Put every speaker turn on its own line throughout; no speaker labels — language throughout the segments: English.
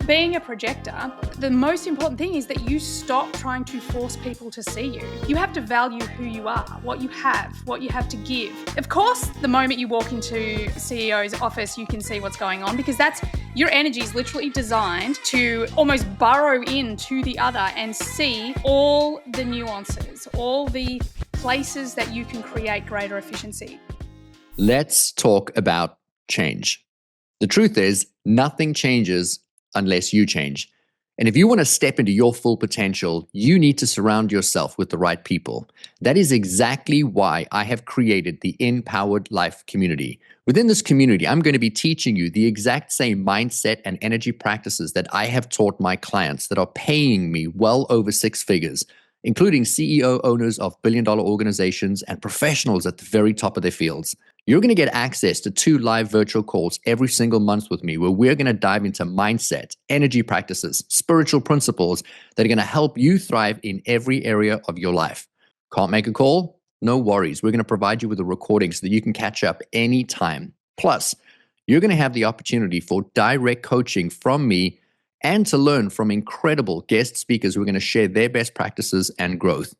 Being a projector, the most important thing is that you stop trying to force people to see you. You have to value who you are, what you have to give. Of course, the moment you walk into CEO's office, you can see what's going on because your energy is literally designed to almost burrow into the other and see all the nuances, all the places that you can create greater efficiency.
Let's talk about change. The truth is, nothing changes unless you change. And if you want to step into your full potential, you need to surround yourself with the right people. That is exactly why I have created the InPowered Life community. Within this community, I'm going to be teaching you the exact same mindset and energy practices that I have taught my clients that are paying me well over six figures, including CEO owners of billion-dollar organizations and professionals at the very top of their fields. You're going to get access to 2 live virtual calls every single month with me where we're going to dive into mindset, energy practices, spiritual principles that are going to help you thrive in every area of your life. Can't make a call? No worries. We're going to provide you with a recording so that you can catch up anytime. Plus, you're going to have the opportunity for direct coaching from me and to learn from incredible guest speakers who are going to share their best practices and growth.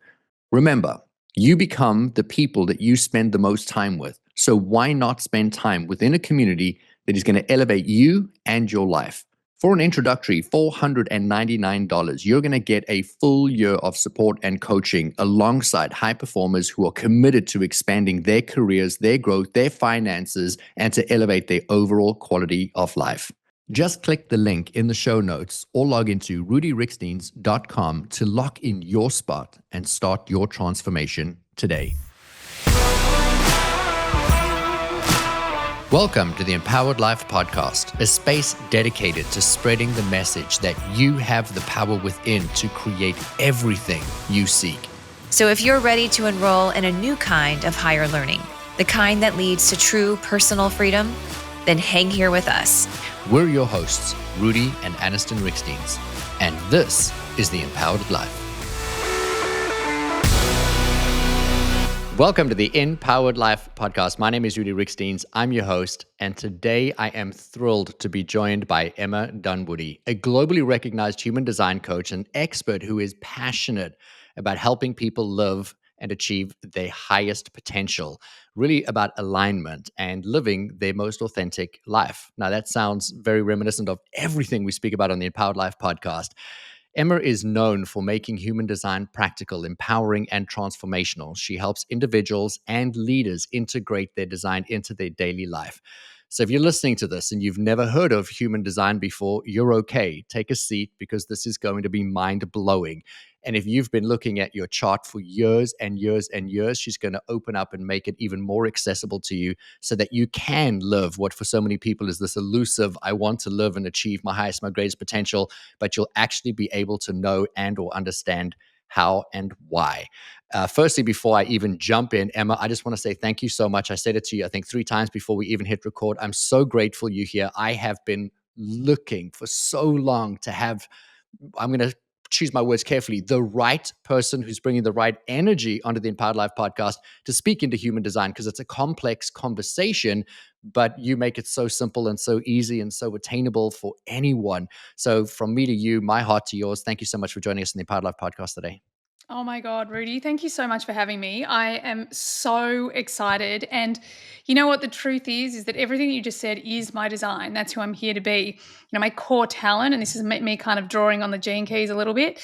Remember, you become the people that you spend the most time with. So why not spend time within a community that is going to elevate you and your life? For an introductory $499, you're going to get a full year of support and coaching alongside high performers who are committed to expanding their careers, their growth, their finances, and to elevate their overall quality of life. Just click the link in the show notes or log into rudiriekstins.com to lock in your spot and start your transformation today. Welcome to the Empowered Life Podcast, a space dedicated to spreading the message that you have the power within to create everything you seek.
So if you're ready to enroll in a new kind of higher learning, the kind that leads to true personal freedom, then hang here with us.
We're your hosts, Rudi and Rudi Riekstins, and this is the Empowered Life. Welcome to the InPowered Life Podcast. My name is Rudi Riekstins. I'm your host, and today I am thrilled to be joined by Emma Dunwoody, a globally recognized human design coach and expert who is passionate about helping people live and achieve their highest potential, really about alignment and living their most authentic life. Now, that sounds very reminiscent of everything we speak about on the Empowered Life Podcast. Emma is known for making human design practical, empowering, and transformational. She helps individuals and leaders integrate their design into their daily life. So if you're listening to this and you've never heard of human design before, you're okay. Take a seat because this is going to be mind-blowing. And if you've been looking at your chart for years and years and years, she's going to open up and make it even more accessible to you so that you can live what for so many people is this elusive, I want to live and achieve my highest, my greatest potential, but you'll actually be able to know and or understand how and why. Firstly, before I even jump in, Emma, I just want to say thank you so much. I said it to you, I think 3 times before we even hit record. I'm so grateful you're here. I have been looking for so long to have, I'm going to choose my words carefully, the right person who's bringing the right energy onto the Empowered Life Podcast to speak into human design, because it's a complex conversation, but you make it so simple and so easy and so attainable for anyone. So from me to you, my heart to yours, thank you so much for joining us in the Empowered Life Podcast today.
Oh my God, Rudi, thank you so much for having me. I am so excited. And you know what the truth is that everything you just said is my design. That's who I'm here to be. You know, my core talent, and this is me kind of drawing on the gene keys a little bit,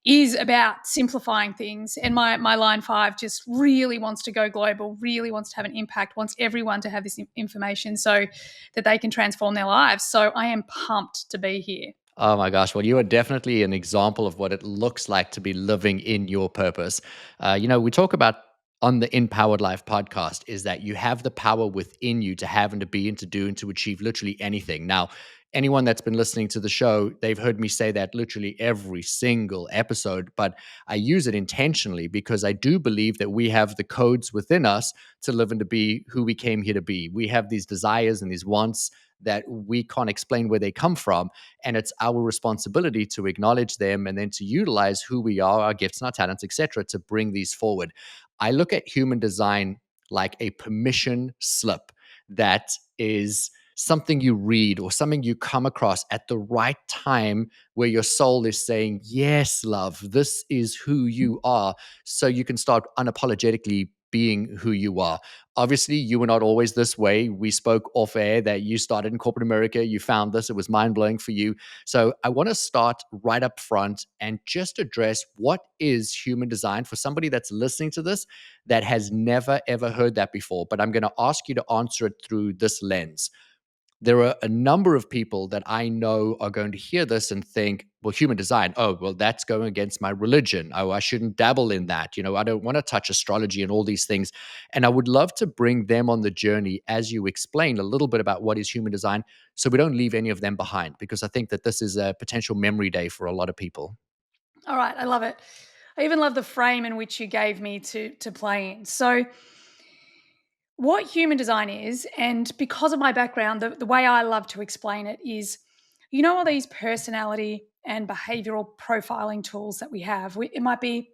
is about simplifying things. And my line 5 just really wants to go global, really wants to have an impact, wants everyone to have this information so that they can transform their lives. So I am pumped to be here.
Oh my gosh. Well, you are definitely an example of what it looks like to be living in your purpose. We talk about on the InPowered Life podcast is that you have the power within you to have and to be and to do and to achieve literally anything. Now, anyone that's been listening to the show, they've heard me say that literally every single episode, but I use it intentionally because I do believe that we have the codes within us to live and to be who we came here to be. We have these desires and these wants that we can't explain where they come from. And it's our responsibility to acknowledge them and then to utilize who we are, our gifts and our talents, etc., to bring these forward. I look at human design like a permission slip that is something you read or something you come across at the right time where your soul is saying, yes, love, this is who you are. So you can start unapologetically being who you are. Obviously, you were not always this way. We spoke off air that you started in corporate America. You found this. It was mind blowing for you. So I want to start right up front and just address what is human design for somebody that's listening to this that has never, ever heard that before. But I'm going to ask you to answer it through this lens. There are a number of people that I know are going to hear this and think, well, human design, oh, well, that's going against my religion. Oh, I shouldn't dabble in that. I don't want to touch astrology and all these things. And I would love to bring them on the journey as you explain a little bit about what is human design so we don't leave any of them behind, because I think that this is a potential memory day for a lot of people.
All right, I love it. I even love the frame in which you gave me to play in. So, what human design is, and because of my background, the way I love to explain it is, all these personality and behavioral profiling tools that we have. It might be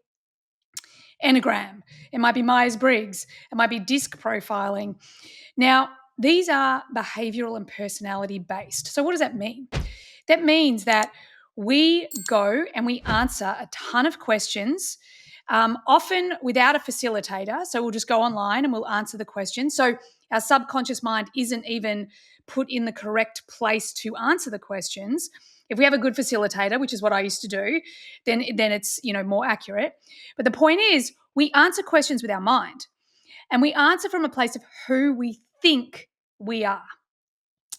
Enneagram, it might be Myers-Briggs, it might be disc profiling. Now, these are behavioral and personality based. So, what does that mean? That means that we go and we answer a ton of questions, often without a facilitator. So, we'll just go online and we'll answer the question. So, our subconscious mind isn't even put in the correct place to answer the questions. If we have a good facilitator, which is what I used to do, then it's more accurate. But the point is, we answer questions with our mind, and we answer from a place of who we think we are.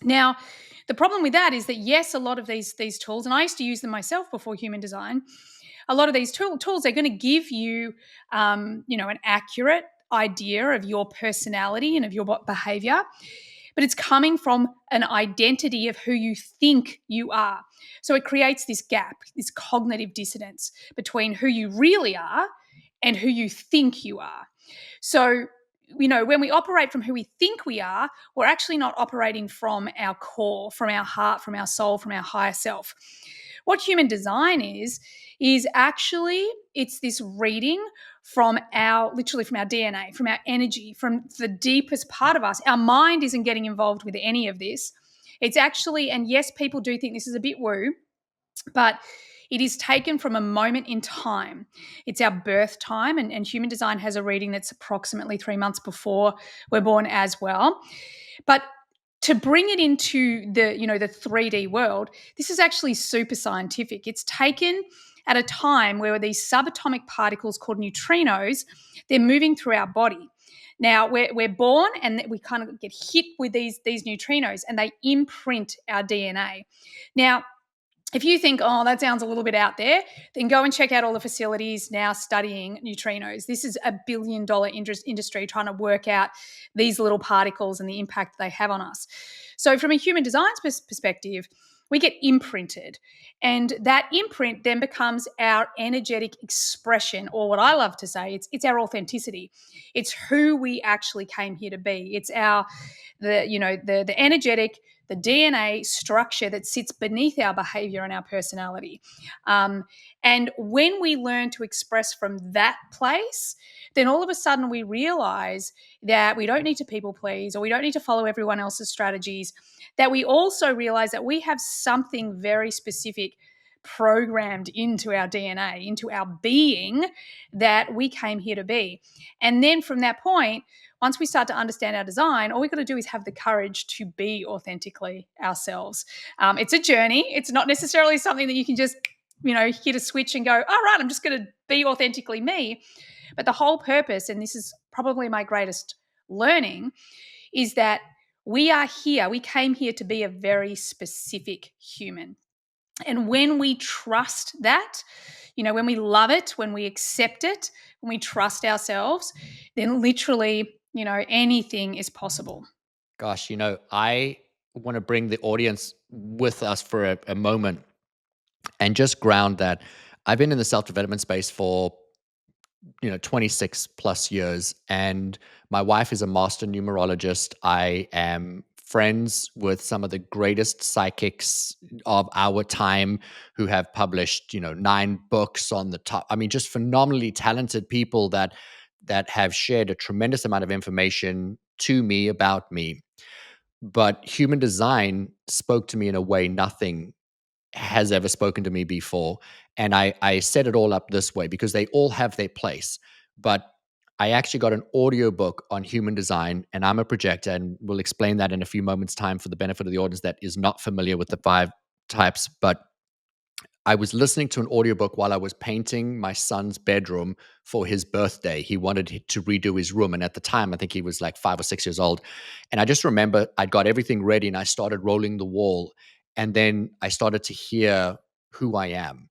Now, the problem with that is that, yes, a lot of these tools, and I used to use them myself before human design, a lot of these tools, they're going to give you, an accurate idea of your personality and of your behavior, but it's coming from an identity of who you think you are. So it creates this gap, this cognitive dissonance between who you really are and who you think you are. So, when we operate from who we think we are, we're actually not operating from our core, from our heart, from our soul, from our higher self. What human design is actually, it's this reading from literally from our DNA, from our energy, from the deepest part of us. Our mind isn't getting involved with any of this. It's actually, and yes, people do think this is a bit woo, but it is taken from a moment in time. It's our birth time, and human design has a reading that's approximately 3 months before we're born as well. But to bring it into the 3D world, this is actually super scientific. It's taken at a time where these subatomic particles called neutrinos, they're moving through our body. Now, we're born and we kind of get hit with these neutrinos, and they imprint our DNA. Now, if you think, oh, that sounds a little bit out there, then go and check out all the facilities now studying neutrinos. This is a $1 billion industry trying to work out these little particles and the impact they have on us. So from a human design perspective, we get imprinted. And that imprint then becomes our energetic expression, or what I love to say, it's our authenticity. It's who we actually came here to be. It's the energetic, the DNA structure that sits beneath our behavior and our personality. And when we learn to express from that place, then all of a sudden we realize that we don't need to people please, or we don't need to follow everyone else's strategies, that we also realize that we have something very specific programmed into our DNA, into our being, that we came here to be. And then from that point, once we start to understand our design, all we've got to do is have the courage to be authentically ourselves. It's a journey. It's not necessarily something that you can just, hit a switch and go, all right, I'm just going to be authentically me. But the whole purpose, and this is probably my greatest learning, is that we are here. We came here to be a very specific human. And when we trust that, when we love it, when we accept it, when we trust ourselves, then literally, anything is possible.
Gosh, I want to bring the audience with us for a moment and just ground that I've been in the self-development space for 26 plus years, and my wife is a master numerologist. I am friends with some of the greatest psychics of our time who have published 9 books on the top, I mean, just phenomenally talented people that have shared a tremendous amount of information to me about me. but human design spoke to me in a way nothing has ever spoken to me before. And I set it all up this way because they all have their place. But I actually got an audiobook on human design, and I'm a projector, and we'll explain that in a few moments' time for the benefit of the audience that is not familiar with the 5 types. But I was listening to an audiobook while I was painting my son's bedroom for his birthday. He wanted to redo his room. And at the time, I think he was like 5 or 6 years old. And I just remember I'd got everything ready and I started rolling the wall. And then I started to hear who I am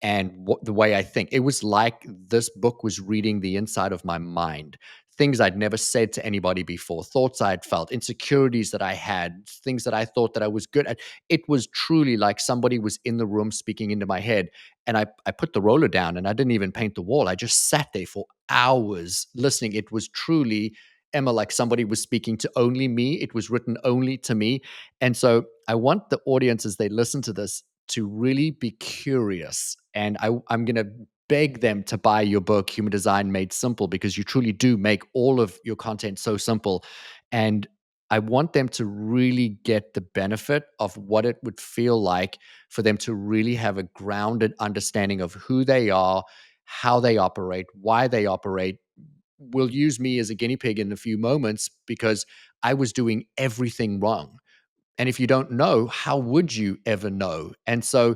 and the way I think. It was like this book was reading the inside of my mind. Things I'd never said to anybody before, thoughts I'd felt, insecurities that I had, things that I thought that I was good at. It was truly like somebody was in the room speaking into my head. And I put the roller down and I didn't even paint the wall. I just sat there for hours listening. It was truly, Emma, like somebody was speaking to only me. It was written only to me. And so I want the audience, as they listen to this, to really be curious. And I'm going to beg them to buy your book, Human Design Made Simple, because you truly do make all of your content so simple. And I want them to really get the benefit of what it would feel like for them to really have a grounded understanding of who they are, how they operate, why they operate. We'll use me as a guinea pig in a few moments because I was doing everything wrong. And if you don't know, how would you ever know? And so,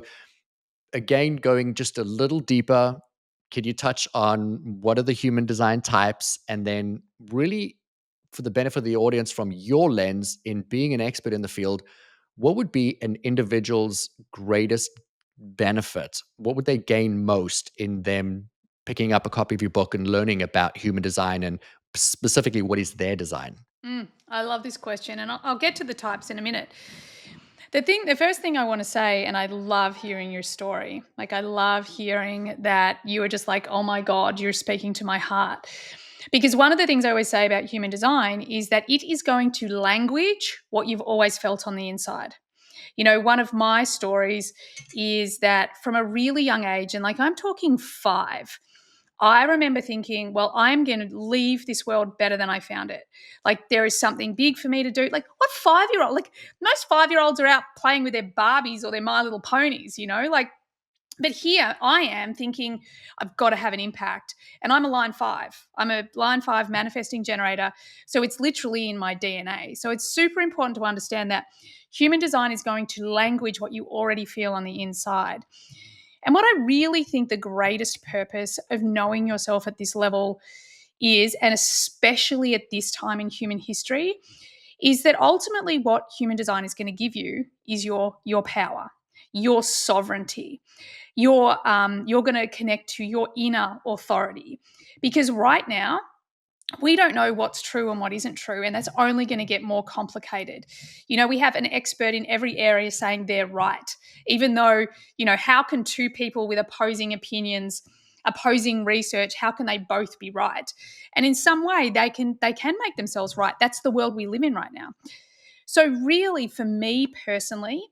again, going just a little deeper, can you touch on what are the human design types? And then, really, for the benefit of the audience, from your lens in being an expert in the field, what would be an individual's greatest benefit? What would they gain most in them picking up a copy of your book and learning about human design and specifically what is their design?
I love this question, and I'll get to the types in a minute. The first thing I want to say, and I love hearing your story. Like, I love hearing that you were just like, oh my God, you're speaking to my heart. Because one of the things I always say about human design is that it is going to language what you've always felt on the inside. One of my stories is that from a really young age, and like I'm talking 5, I remember thinking, well, I'm going to leave this world better than I found it. Like, there is something big for me to do. Like, what 5-year-old? Like, most 5-year-olds are out playing with their Barbies or their My Little Ponies, Like, but here I am thinking, I've got to have an impact. And I'm a line 5. I'm a line 5 manifesting generator. So it's literally in my DNA. So it's super important to understand that human design is going to language what you already feel on the inside. And what I really think the greatest purpose of knowing yourself at this level is, and especially at this time in human history, is that ultimately what human design is going to give you is your power, your sovereignty. You're going to connect to your inner authority, because right now we don't know what's true and what isn't true, and that's only going to get more complicated. We have an expert in every area saying they're right, even though, how can two people with opposing opinions, opposing research, how can they both be right? And in some way they can make themselves right. That's the world we live in right now. So really, for me personally,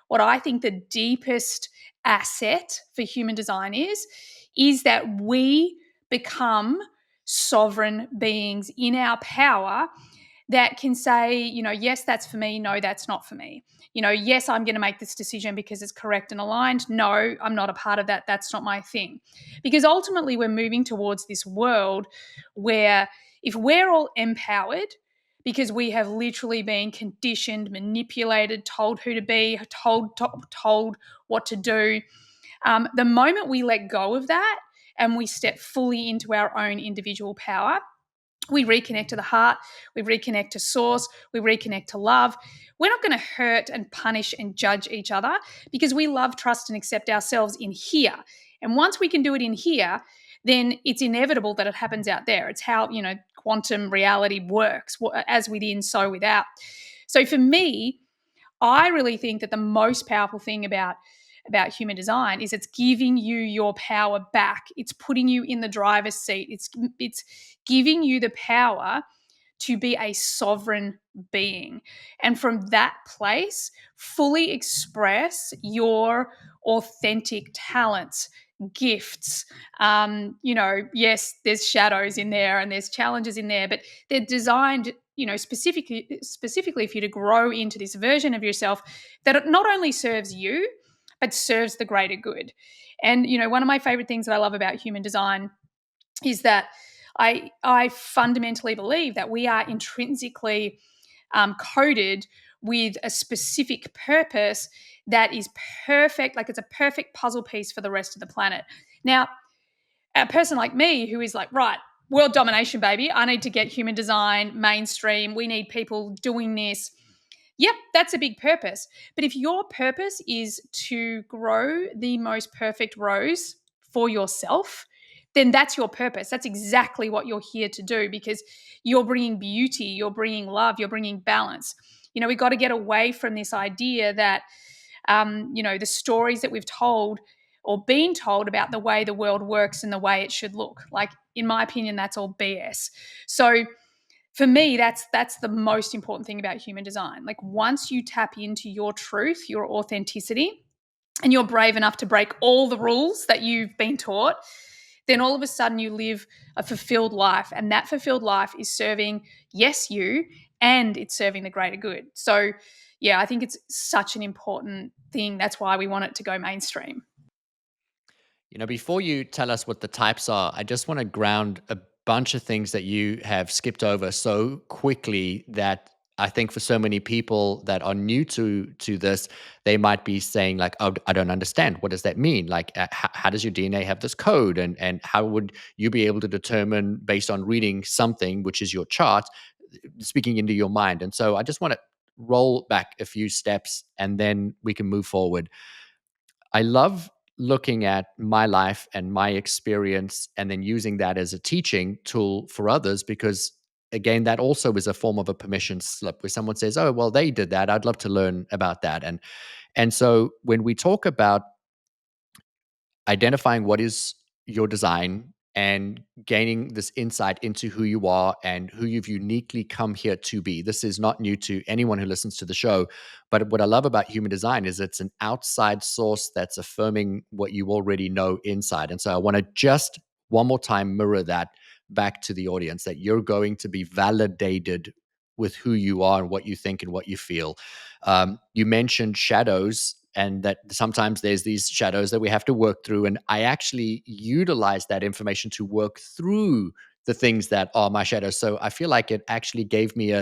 what I think the deepest asset for human design is that we become sovereign beings in our power that can say, yes, that's for me. No, that's not for me. Yes, I'm going to make this decision because it's correct and aligned. No, I'm not a part of that. That's not my thing. Because ultimately, we're moving towards this world where if we're all empowered, because we have literally been conditioned, manipulated, told who to be, told what to do. The moment we let go of that and we step fully into our own individual power, we reconnect to the heart, we reconnect to source, we reconnect to love. We're not going to hurt and punish and judge each other because we love, trust, and accept ourselves in here. And once we can do it in here, then it's inevitable that it happens out there. It's how, quantum reality works, as within, so without. So for me, I really think that the most powerful thing about human design is it's giving you your power back. It's putting you in the driver's seat. It's giving you the power to be a sovereign being. And from that place, fully express your authentic talents, gifts. Yes, there's shadows in there and there's challenges in there, but they're designed specifically for you to grow into this version of yourself that it not only serves you, but serves the greater good. And, one of my favorite things that I love about human design is that I fundamentally believe that we are intrinsically coded with a specific purpose that is perfect, like it's a perfect puzzle piece for the rest of the planet. Now, a person like me who is like, right, world domination, baby, I need to get human design mainstream. We need people doing this. Yep, that's a big purpose. But if your purpose is to grow the most perfect rose for yourself, then that's your purpose. That's exactly what you're here to do, because you're bringing beauty, you're bringing love, you're bringing balance. We've got to get away from this idea that, the stories that we've told or been told about the way the world works and the way it should look. Like, in my opinion, that's all BS. So for me, that's the most important thing about human design. Like, once you tap into your truth, your authenticity, and you're brave enough to break all the rules that you've been taught, then all of a sudden you live a fulfilled life. And that fulfilled life is serving, yes, you, and it's serving the greater good. So, yeah, I think it's such an important thing. That's why we want it to go mainstream.
Before you tell us what the types are, I just want to ground a bunch of things that you have skipped over so quickly that I think for so many people that are new to this, they might be saying like, "Oh, I don't understand. What does that mean? Like, how does your DNA have this code, and how would you be able to determine based on reading something, which is your chart, speaking into your mind?" And so I just want to roll back a few steps, and then we can move forward. I love looking at my life and my experience and then using that as a teaching tool for others, because again, that also is a form of a permission slip where someone says, "Oh, well, they did that. I'd love to learn about that." And so when we talk about identifying what is your design and gaining this insight into who you are and who you've uniquely come here to be. This is not new to anyone who listens to the show. But what I love about human design is it's an outside source that's affirming what you already know inside. And so I want to just one more time mirror that back to the audience, that you're going to be validated with who you are and what you think and what you feel. You mentioned shadows, and that sometimes there's these shadows that we have to work through. And I actually utilize that information to work through the things that are my shadows. So I feel like it actually gave me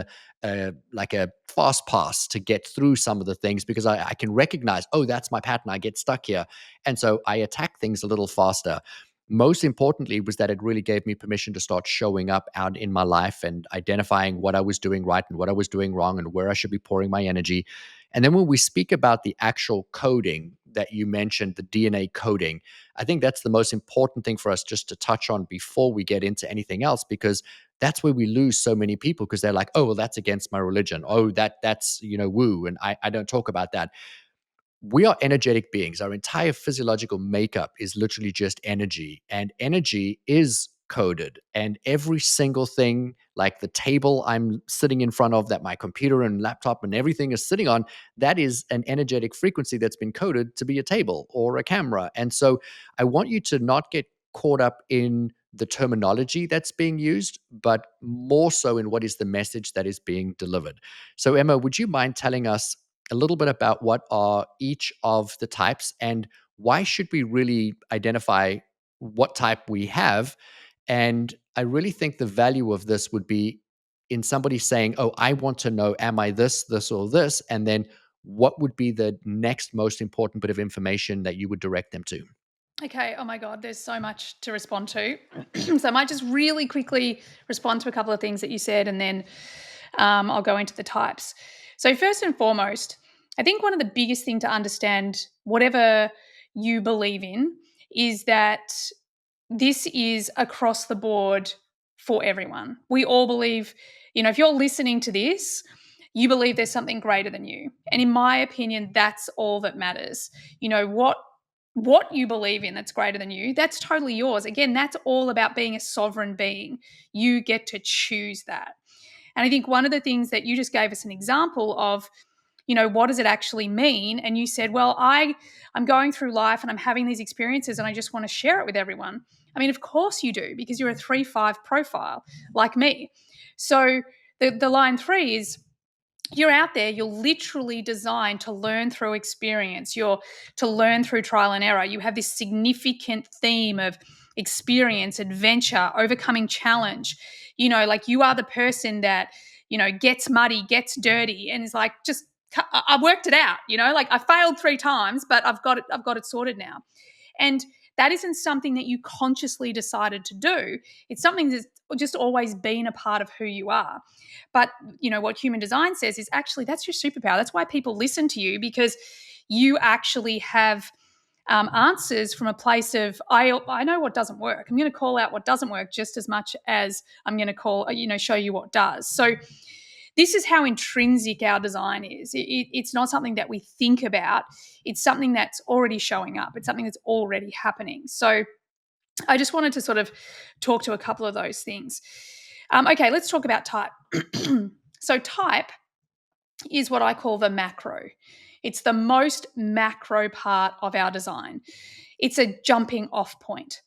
like a fast pass to get through some of the things, because I can recognize, oh, that's my pattern. I get stuck here. And so I attack things a little faster. Most importantly was that it really gave me permission to start showing up out in my life and identifying what I was doing right and what I was doing wrong and where I should be pouring my energy. And then when we speak about the actual coding that you mentioned, the DNA coding, I think that's the most important thing for us just to touch on before we get into anything else, because that's where we lose so many people, because they're like, "Oh, well, that's against my religion. Oh, that's woo, and I don't talk about that." We are energetic beings. Our entire physiological makeup is literally just energy, and energy is coded. And every single thing, like the table I'm sitting in front of, that my computer and laptop and everything is sitting on, that is an energetic frequency that's been coded to be a table or a camera. And so I want you to not get caught up in the terminology that's being used, but more so in what is the message that is being delivered. So, Emma, would you mind telling us a little bit about what are each of the types, and why should we really identify what type we have? And I really think the value of this would be in somebody saying, "Oh, I want to know, am I this, this, or this?" And then what would be the next most important bit of information that you would direct them to?
Okay. Oh my God, there's so much to respond to. So I might just really quickly respond to a couple of things that you said, and then I'll go into the types. So first and foremost, I think one of the biggest thing to understand, whatever you believe in, is that this is across the board for everyone. We all believe, if you're listening to this, you believe there's something greater than you. And in my opinion, that's all that matters. What you believe in that's greater than you, that's totally yours. Again, that's all about being a sovereign being. You get to choose that. And I think one of the things that you just gave us an example of, what does it actually mean? And you said, well, I'm going through life and I'm having these experiences and I just want to share it with everyone. I mean, of course you do, because you're a 3-5 profile like me. So the line 3 is, you're out there, you're literally designed to learn through experience. You're to learn through trial and error. You have this significant theme of experience, adventure, overcoming challenge. Like you are the person that, gets muddy, gets dirty, and is like, just, I worked it out, like I failed 3 times, but I've got it sorted now. And that isn't something that you consciously decided to do. It's something that's just always been a part of who you are. But, what human design says is actually that's your superpower. That's why people listen to you, because you actually have answers from a place of, I know what doesn't work. I'm going to call out what doesn't work just as much as I'm going to show you what does. So this is how intrinsic our design is. It's not something that we think about. It's something that's already showing up. It's something that's already happening. So I just wanted to sort of talk to a couple of those things. Okay, let's talk about type. So type is what I call the macro. It's the most macro part of our design. It's a jumping off point.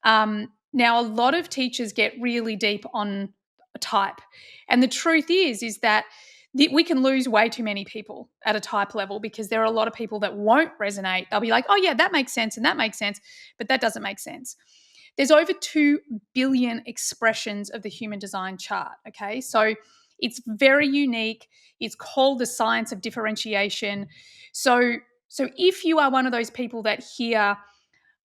Now, a lot of teachers get really deep on a type. And the truth is that we can lose way too many people at a type level, because there are a lot of people that won't resonate. They'll be like, oh yeah, that makes sense and that makes sense, but that doesn't make sense. There's over 2 billion expressions of the human design chart, okay? So it's very unique. It's called the science of differentiation. So if you are one of those people that hear,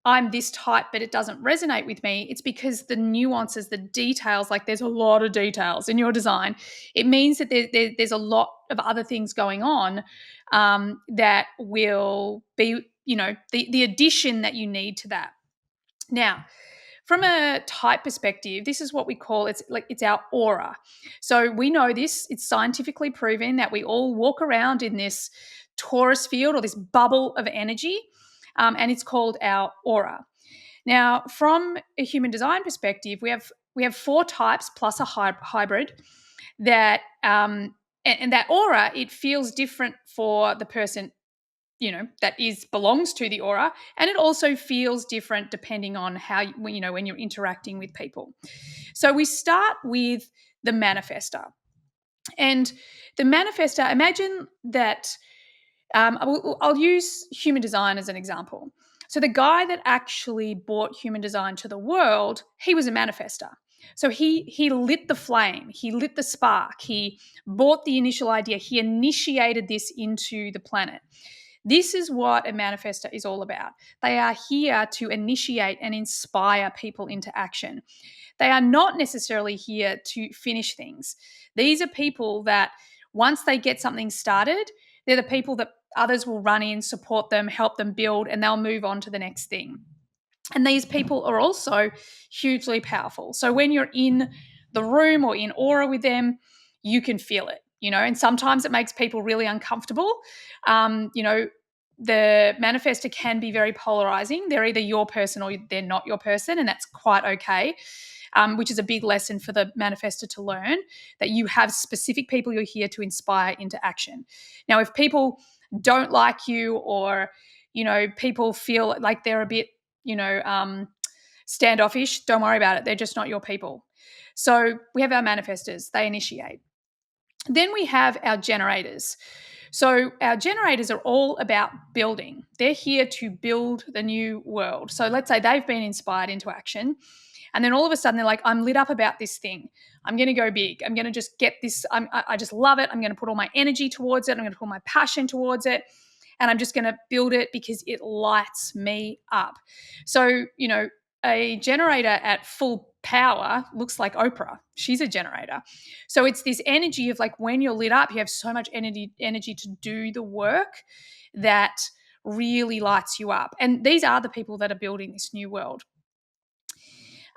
I'm this type, but it doesn't resonate with me, it's because the nuances, the details, like there's a lot of details in your design. It means that there's a lot of other things going on that will be, the addition that you need to that. Now, from a type perspective, this is what we call, it's our aura. So we know this, it's scientifically proven that we all walk around in this torus field or this bubble of energy, and it's called our aura. Now, from a human design perspective, we have 4 types plus a hybrid that, and that aura, it feels different for the person that belongs to the aura, and it also feels different depending on how when you're interacting with people. So we start with the manifestor, and the manifestor, imagine that I'll use human design as an example. So the guy that actually brought human design to the world, he was a manifestor. So he lit the flame, he lit the spark, he brought the initial idea, he initiated this into the planet. This is what a manifestor is all about. They are here to initiate and inspire people into action. They are not necessarily here to finish things. These are people that once they get something started, they're the people that others will run in, support them, help them build, and they'll move on to the next thing. And these people are also hugely powerful. So when you're in the room or in aura with them, you can feel it, and sometimes it makes people really uncomfortable. The manifestor can be very polarizing. They're either your person or they're not your person, and that's quite okay. Which is a big lesson for the manifestor to learn, that you have specific people you're here to inspire into action. Now, if people don't like you, or, people feel like they're a bit, standoffish, don't worry about it. They're just not your people. So we have our manifestors, they initiate. Then we have our generators. So our generators are all about building. They're here to build the new world. So let's say they've been inspired into action, and then all of a sudden they're like, I'm lit up about this thing. I'm going to go big. I'm going to just get this. I just love it. I'm going to put all my energy towards it. I'm going to put my passion towards it. And I'm just going to build it because it lights me up. So, a generator at full power looks like Oprah. She's a generator. So it's this energy of like, when you're lit up, you have so much energy to do the work that really lights you up. And these are the people that are building this new world.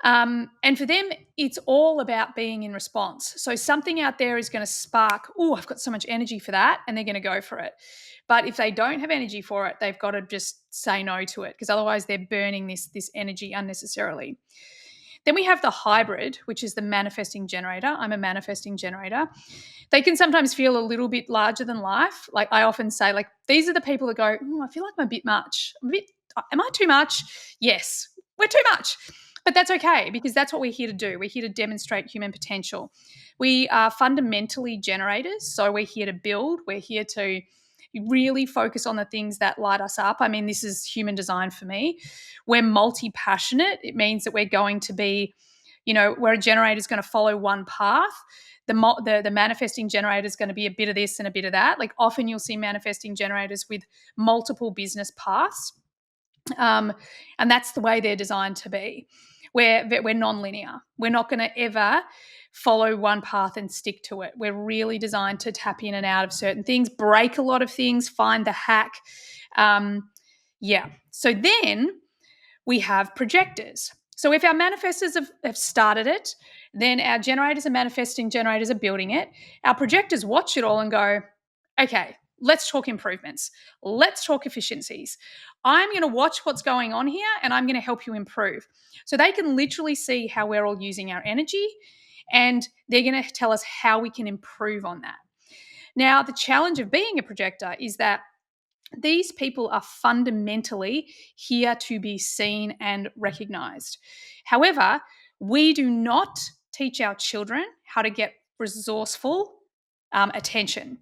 And for them, it's all about being in response. So something out there is going to spark, oh, I've got so much energy for that, and they're going to go for it. But if they don't have energy for it, they've got to just say no to it, because otherwise they're burning this energy unnecessarily. Then we have the hybrid, which is the manifesting generator. I'm a manifesting generator. They can sometimes feel a little bit larger than life. Like I often say, like, these are the people that go, I feel like I'm a bit much. Am I too much? Yes, we're too much. But that's okay, because that's what we're here to do. We're here to demonstrate human potential. We are fundamentally generators, so we're here to build. We're here to really focus on the things that light us up. I mean, this is human design for me. We're multi-passionate. It means that we're going to be, where a generator is going to follow one path. The manifesting generator is going to be a bit of this and a bit of that. Like, often you'll see manifesting generators with multiple business paths. And that's the way they're designed to be. We're non-linear. We're not going to ever follow one path and stick to it. We're really designed to tap in and out of certain things, break a lot of things, find the hack. So then we have projectors. So if our manifestors have started it, then our generators and manifesting generators are building it. Our projectors watch it all and go, okay, let's talk improvements. Let's talk efficiencies. I'm going to watch what's going on here and I'm going to help you improve. So they can literally see how we're all using our energy, and they're going to tell us how we can improve on that. Now, the challenge of being a projector is that these people are fundamentally here to be seen and recognized. However, we do not teach our children how to get resourceful attention.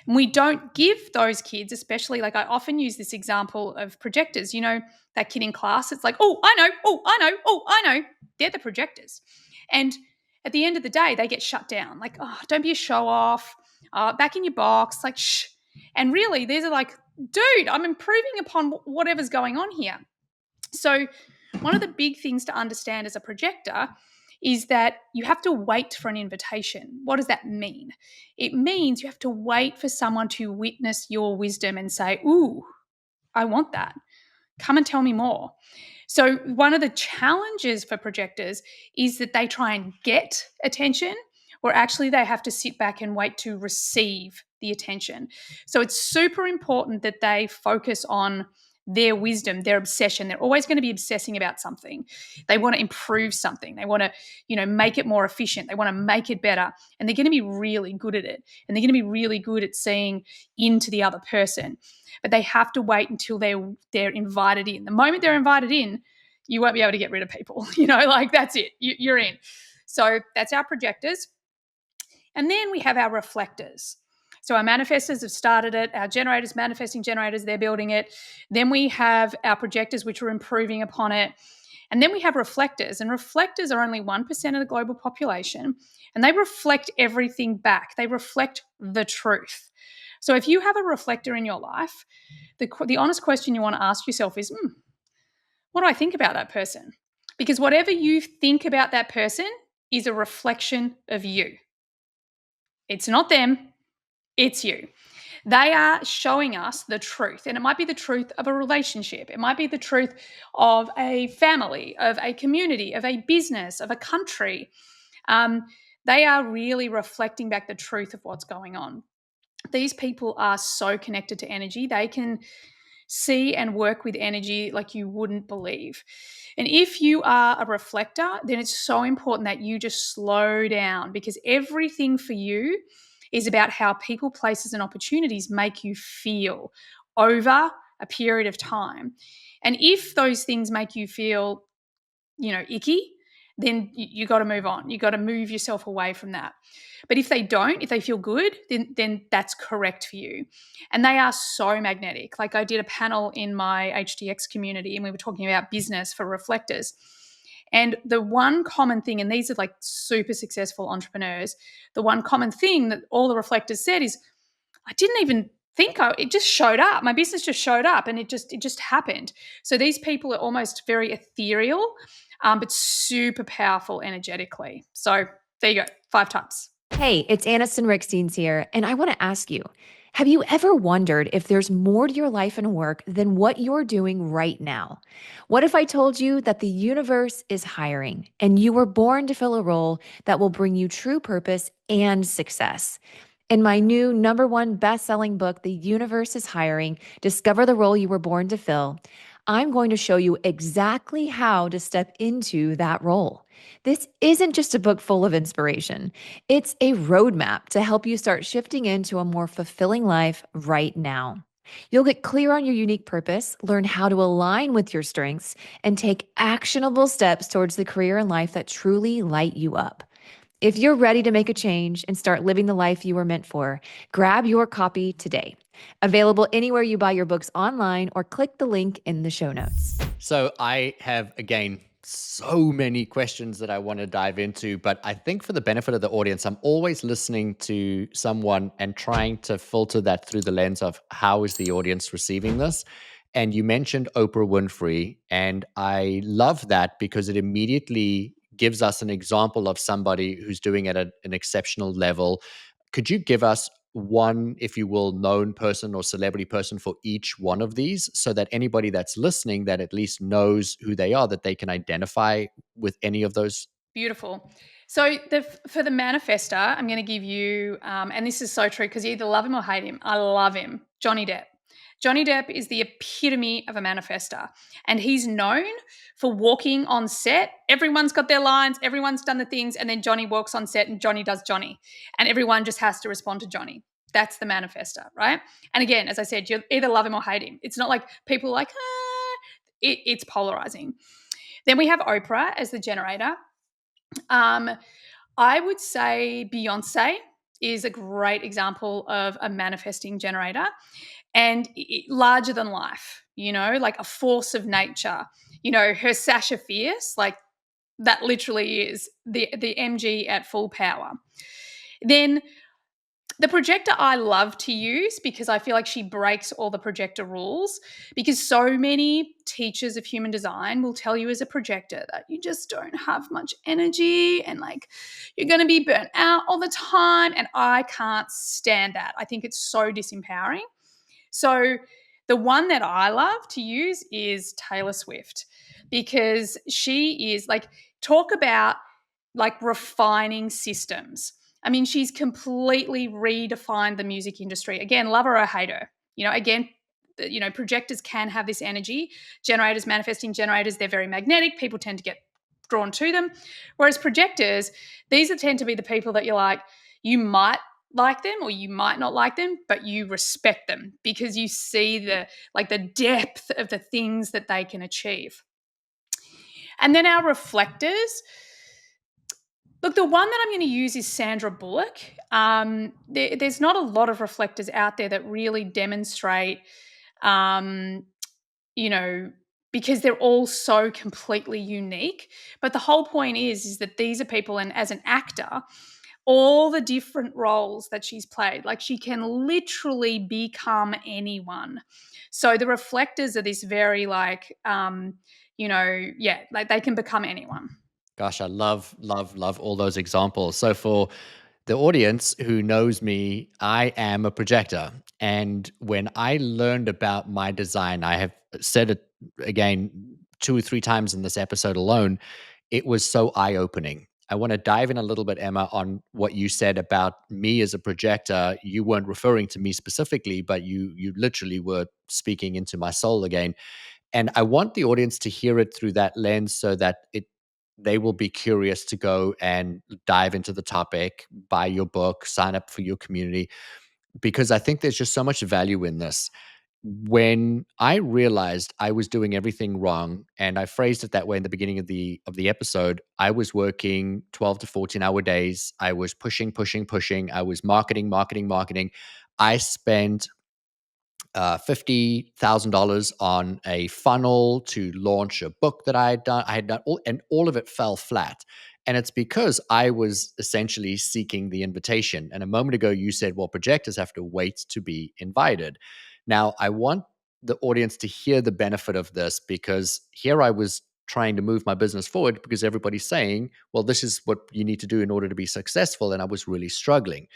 We don't give those kids, especially, like, I often use this example of projectors. That kid in class, it's like, oh, I know, oh, I know, oh, I know. They're the projectors. And at the end of the day, they get shut down. Like, oh, don't be a show off, back in your box, like, shh. And really, these are like, dude, I'm improving upon whatever's going on here. So one of the big things to understand as a projector is that you have to wait for an invitation. What does that mean? It means you have to wait for someone to witness your wisdom and say, ooh, I want that. Come and tell me more. So one of the challenges for projectors is that they try and get attention, or actually they have to sit back and wait to receive the attention. So it's super important that they focus on their wisdom, their obsession. They're always going to be obsessing about something. They want to improve something. They want to, make it more efficient. They want to make it better. And they're going to be really good at it. And they're going to be really good at seeing into the other person. But they have to wait until they're invited in. The moment they're invited in, you won't be able to get rid of people. That's it. You're in. So that's our projectors. And then we have our reflectors. So our manifestors have started it. Our generators, manifesting generators, they're building it. Then we have our projectors, which are improving upon it. And then we have reflectors. And reflectors are only 1% of the global population. And they reflect everything back. They reflect the truth. So if you have a reflector in your life, the honest question you want to ask yourself is, what do I think about that person? Because whatever you think about that person is a reflection of you. It's not them. It's you. They are showing us the truth. And it might be the truth of a relationship. It might be the truth of a family, of a community, of a business, of a country. They are really reflecting back the truth of what's going on. These people are so connected to energy. They can see and work with energy like you wouldn't believe. And if you are a reflector, then it's so important that you just slow down, because everything for you is about how people, places, and opportunities make you feel over a period of time. And if those things make you feel, icky, then you got to move on. You got to move yourself away from that. But if they don't, if they feel good, then that's correct for you. And they are so magnetic. Like, I did a panel in my HTX community and we were talking about business for reflectors. And the one common thing, and these are like super successful entrepreneurs, the one common thing that all the reflectors said is, I didn't even think it just showed up. My business just showed up and it just happened. So these people are almost very ethereal, but super powerful energetically. So there you go, 5 types.
Hey, it's Rudi Riekstins here, and I want to ask you, have you ever wondered if there's more to your life and work than what you're doing right now? What if I told you that the universe is hiring and you were born to fill a role that will bring you true purpose and success? In my new #1 best-selling book, The Universe is Hiring, Discover the Role You Were Born to Fill, I'm going to show you exactly how to step into that role. This isn't just a book full of inspiration. It's a roadmap to help you start shifting into a more fulfilling life right now. You'll get clear on your unique purpose, learn how to align with your strengths, and take actionable steps towards the career and life that truly light you up. If you're ready to make a change and start living the life you were meant for, grab your copy today. Available anywhere you buy your books online or click the link in the show notes.
So I have, again, so many questions that I want to dive into, but I think for the benefit of the audience, I'm always listening to someone and trying to filter that through the lens of how is the audience receiving this. And you mentioned Oprah Winfrey, and I love that because it immediately gives us an example of somebody who's doing it at an exceptional level. Could you give us one, if you will, known person or celebrity person for each one of these so that anybody that's listening that at least knows who they are, that they can identify with any of those?
Beautiful. So for the manifester, I'm going to give you, and this is so true because you either love him or hate him. I love him, Johnny Depp. Johnny Depp is the epitome of a manifester, and he's known for walking on set. Everyone's got their lines, everyone's done the things, and then Johnny walks on set and Johnny does Johnny, and everyone just has to respond to Johnny. That's the manifester, right? And again, as I said, you either love him or hate him. It's not like people are like, it's polarizing. Then we have Oprah as the generator. I would say Beyonce is a great example of a manifesting generator, and larger than life, like a force of nature. Her Sasha Fierce, like that literally is the MG at full power. Then the projector I love to use because I feel like she breaks all the projector rules, because so many teachers of human design will tell you as a projector that you just don't have much energy and like you're going to be burnt out all the time. And I can't stand that. I think it's so disempowering. So the one that I love to use is Taylor Swift, because she is like, talk about like refining systems. I mean, she's completely redefined the music industry. Again, love her or hate her. Again, projectors can have this energy. Generators, manifesting generators, they're very magnetic. People tend to get drawn to them. Whereas projectors, these tend to be the people that you're like, you might like them or you might not like them, but you respect them because you see the depth of the things that they can achieve. And then our reflectors. Look, the one that I'm going to use is Sandra Bullock. There's not a lot of reflectors out there that really demonstrate, because they're all so completely unique. But the whole point is that these are people, and as an actor, all the different roles that she's played, like she can literally become anyone. So the reflectors are this very like they can become anyone.
Gosh, I love, love, love all those examples. So for the audience who knows me, I am a projector. And when I learned about my design, I have said it again 2 or 3 times in this episode alone, it was so eye-opening. I want to dive in a little bit, Emma, on what you said about me as a projector. You weren't referring to me specifically, but you literally were speaking into my soul again. And I want the audience to hear it through that lens so that they will be curious to go and dive into the topic, buy your book, sign up for your community, because I think there's just so much value in this. When I realized I was doing everything wrong, and I phrased it that way in the beginning of the episode, I was working 12 to 14-hour days. I was pushing, pushing, pushing. I was marketing, marketing, marketing. I spent $50,000 on a funnel to launch a book that I had done. And all of it fell flat. And it's because I was essentially seeking the invitation. And a moment ago, you said, well, projectors have to wait to be invited. Now, I want the audience to hear the benefit of this, because here I was trying to move my business forward because everybody's saying, well, this is what you need to do in order to be successful. And I was really struggling.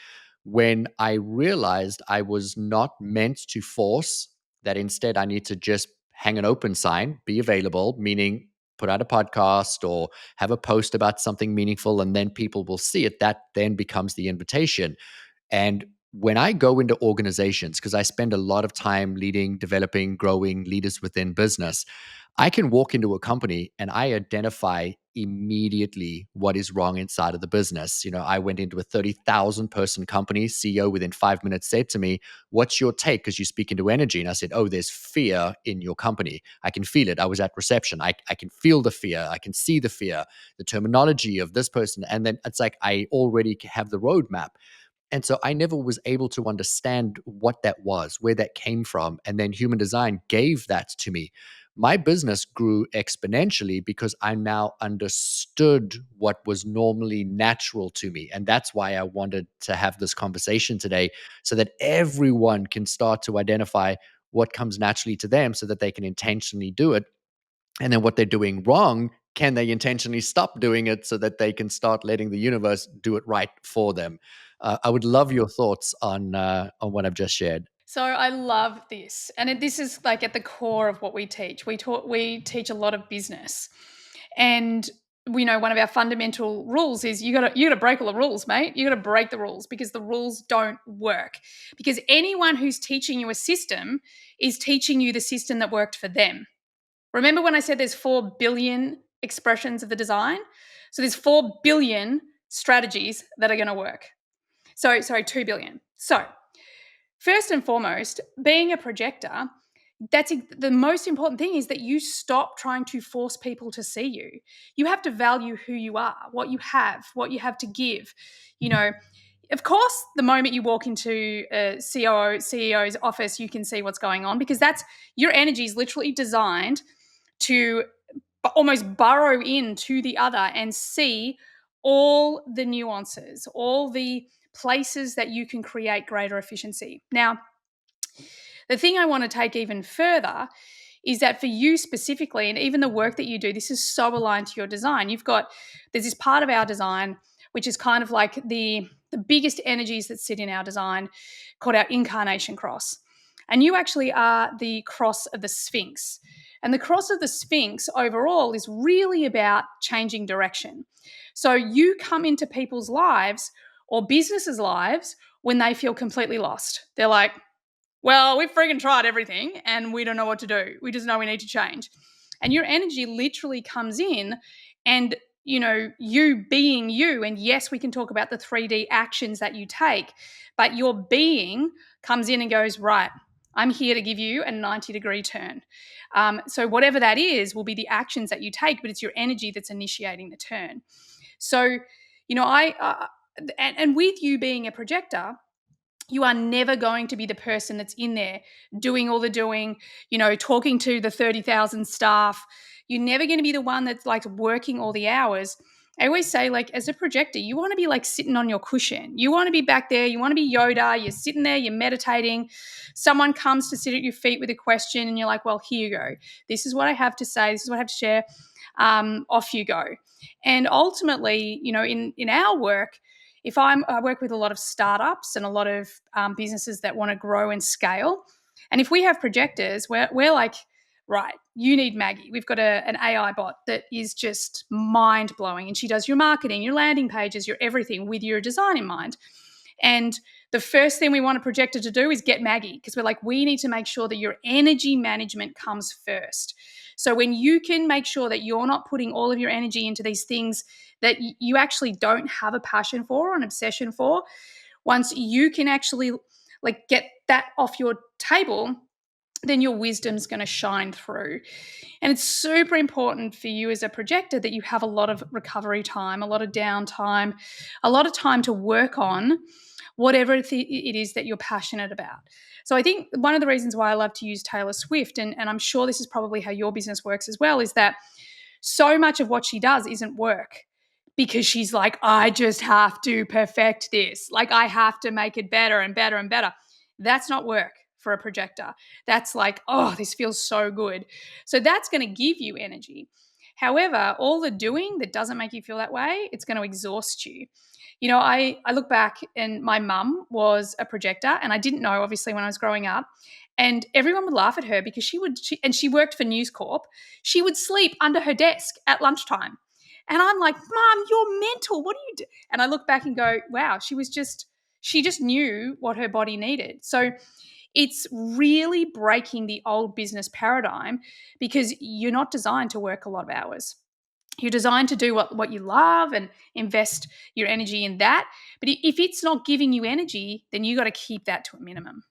When I realized I was not meant to force, that instead I need to just hang an open sign, be available, meaning put out a podcast or have a post about something meaningful, and then people will see it. That then becomes the invitation. And when I go into organizations, because I spend a lot of time leading, developing, growing leaders within business, I can walk into a company and I identify immediately what is wrong inside of the business. I went into a 30,000 person company. CEO within 5 minutes said to me, "What's your take? Because you speak into energy." And I said, "Oh, there's fear in your company. I can feel it." I was at reception. I can feel the fear. I can see the fear, the terminology of this person. And then it's like I already have the roadmap. And so I never was able to understand what that was, where that came from. And then human design gave that to me. My business grew exponentially because I now understood what was normally natural to me. And that's why I wanted to have this conversation today, so that everyone can start to identify what comes naturally to them so that they can intentionally do it. And then what they're doing wrong, can they intentionally stop doing it so that they can start letting the universe do it right for them? I would love your thoughts on what I've just shared.
So I love this, and this is like at the core of what we teach. We teach a lot of business, and we know one of our fundamental rules is you gotta break all the rules, mate. You gotta break the rules because the rules don't work. Because anyone who's teaching you a system is teaching you the system that worked for them. Remember when I said there's 4 billion expressions of the design? So there's 4 billion strategies that are going to work. Sorry, 2 billion. So first and foremost, being a projector, the most important thing is that you stop trying to force people to see you. You have to value who you are, what you have to give. Of course, the moment you walk into a CEO's office, you can see what's going on, because that's your energy is literally designed to almost burrow into the other and see all the nuances, all the places that you can create greater efficiency. Now, the thing I want to take even further is that for you specifically, and even the work that you do, this is so aligned to your design. There's this part of our design, which is kind of like the biggest energies that sit in our design, called our incarnation cross. And you actually are the cross of the Sphinx. And the cross of the Sphinx overall is really about changing direction. So you come into people's lives or businesses' lives when they feel completely lost. They're like, well, we've freaking tried everything and we don't know what to do. We just know we need to change. And your energy literally comes in and, you being you. And yes, we can talk about the 3D actions that you take, but your being comes in and goes, right, I'm here to give you a 90-degree turn. So whatever that is will be the actions that you take, but it's your energy that's initiating the turn. So, and with you being a projector, you are never going to be the person that's in there doing all the doing, talking to the 30,000 staff. You're never going to be the one that's like working all the hours. I always say, like, as a projector, you want to be like sitting on your cushion. You want to be back there. You want to be Yoda. You're sitting there, you're meditating. Someone comes to sit at your feet with a question and you're like, well, here you go. This is what I have to say. This is what I have to share. Off you go. And ultimately, in our work, I work with a lot of startups and a lot of businesses that want to grow and scale. And if we have projectors, we're like, right, you need Maggie. We've got an AI bot that is just mind blowing. And she does your marketing, your landing pages, your everything with your design in mind. And the first thing we want a projector to do is get Maggie, because we're like, we need to make sure that your energy management comes first. So when you can make sure that you're not putting all of your energy into these things that you actually don't have a passion for or an obsession for, once you can actually like get that off your table, then your wisdom's going to shine through. And it's super important for you as a projector that you have a lot of recovery time, a lot of downtime, a lot of time to work on whatever it is that you're passionate about. So I think one of the reasons why I love to use Taylor Swift, and I'm sure this is probably how your business works as well, is that so much of what she does isn't work, because she's like, I just have to perfect this. Like, I have to make it better and better and better. That's not work for a projector. That's like, oh, this feels so good. So that's going to give you energy. However, all the doing that doesn't make you feel that way, it's going to exhaust you. I look back, and my mum was a projector, and I didn't know, obviously, when I was growing up. And everyone would laugh at her because she worked for News Corp. She would sleep under her desk at lunchtime. And I'm like, Mom, you're mental. What do you do? And I look back and go, wow, she just knew what her body needed. So it's really breaking the old business paradigm, because you're not designed to work a lot of hours. You're designed to do what you love and invest your energy in that. But if it's not giving you energy, then you got to keep that to a minimum.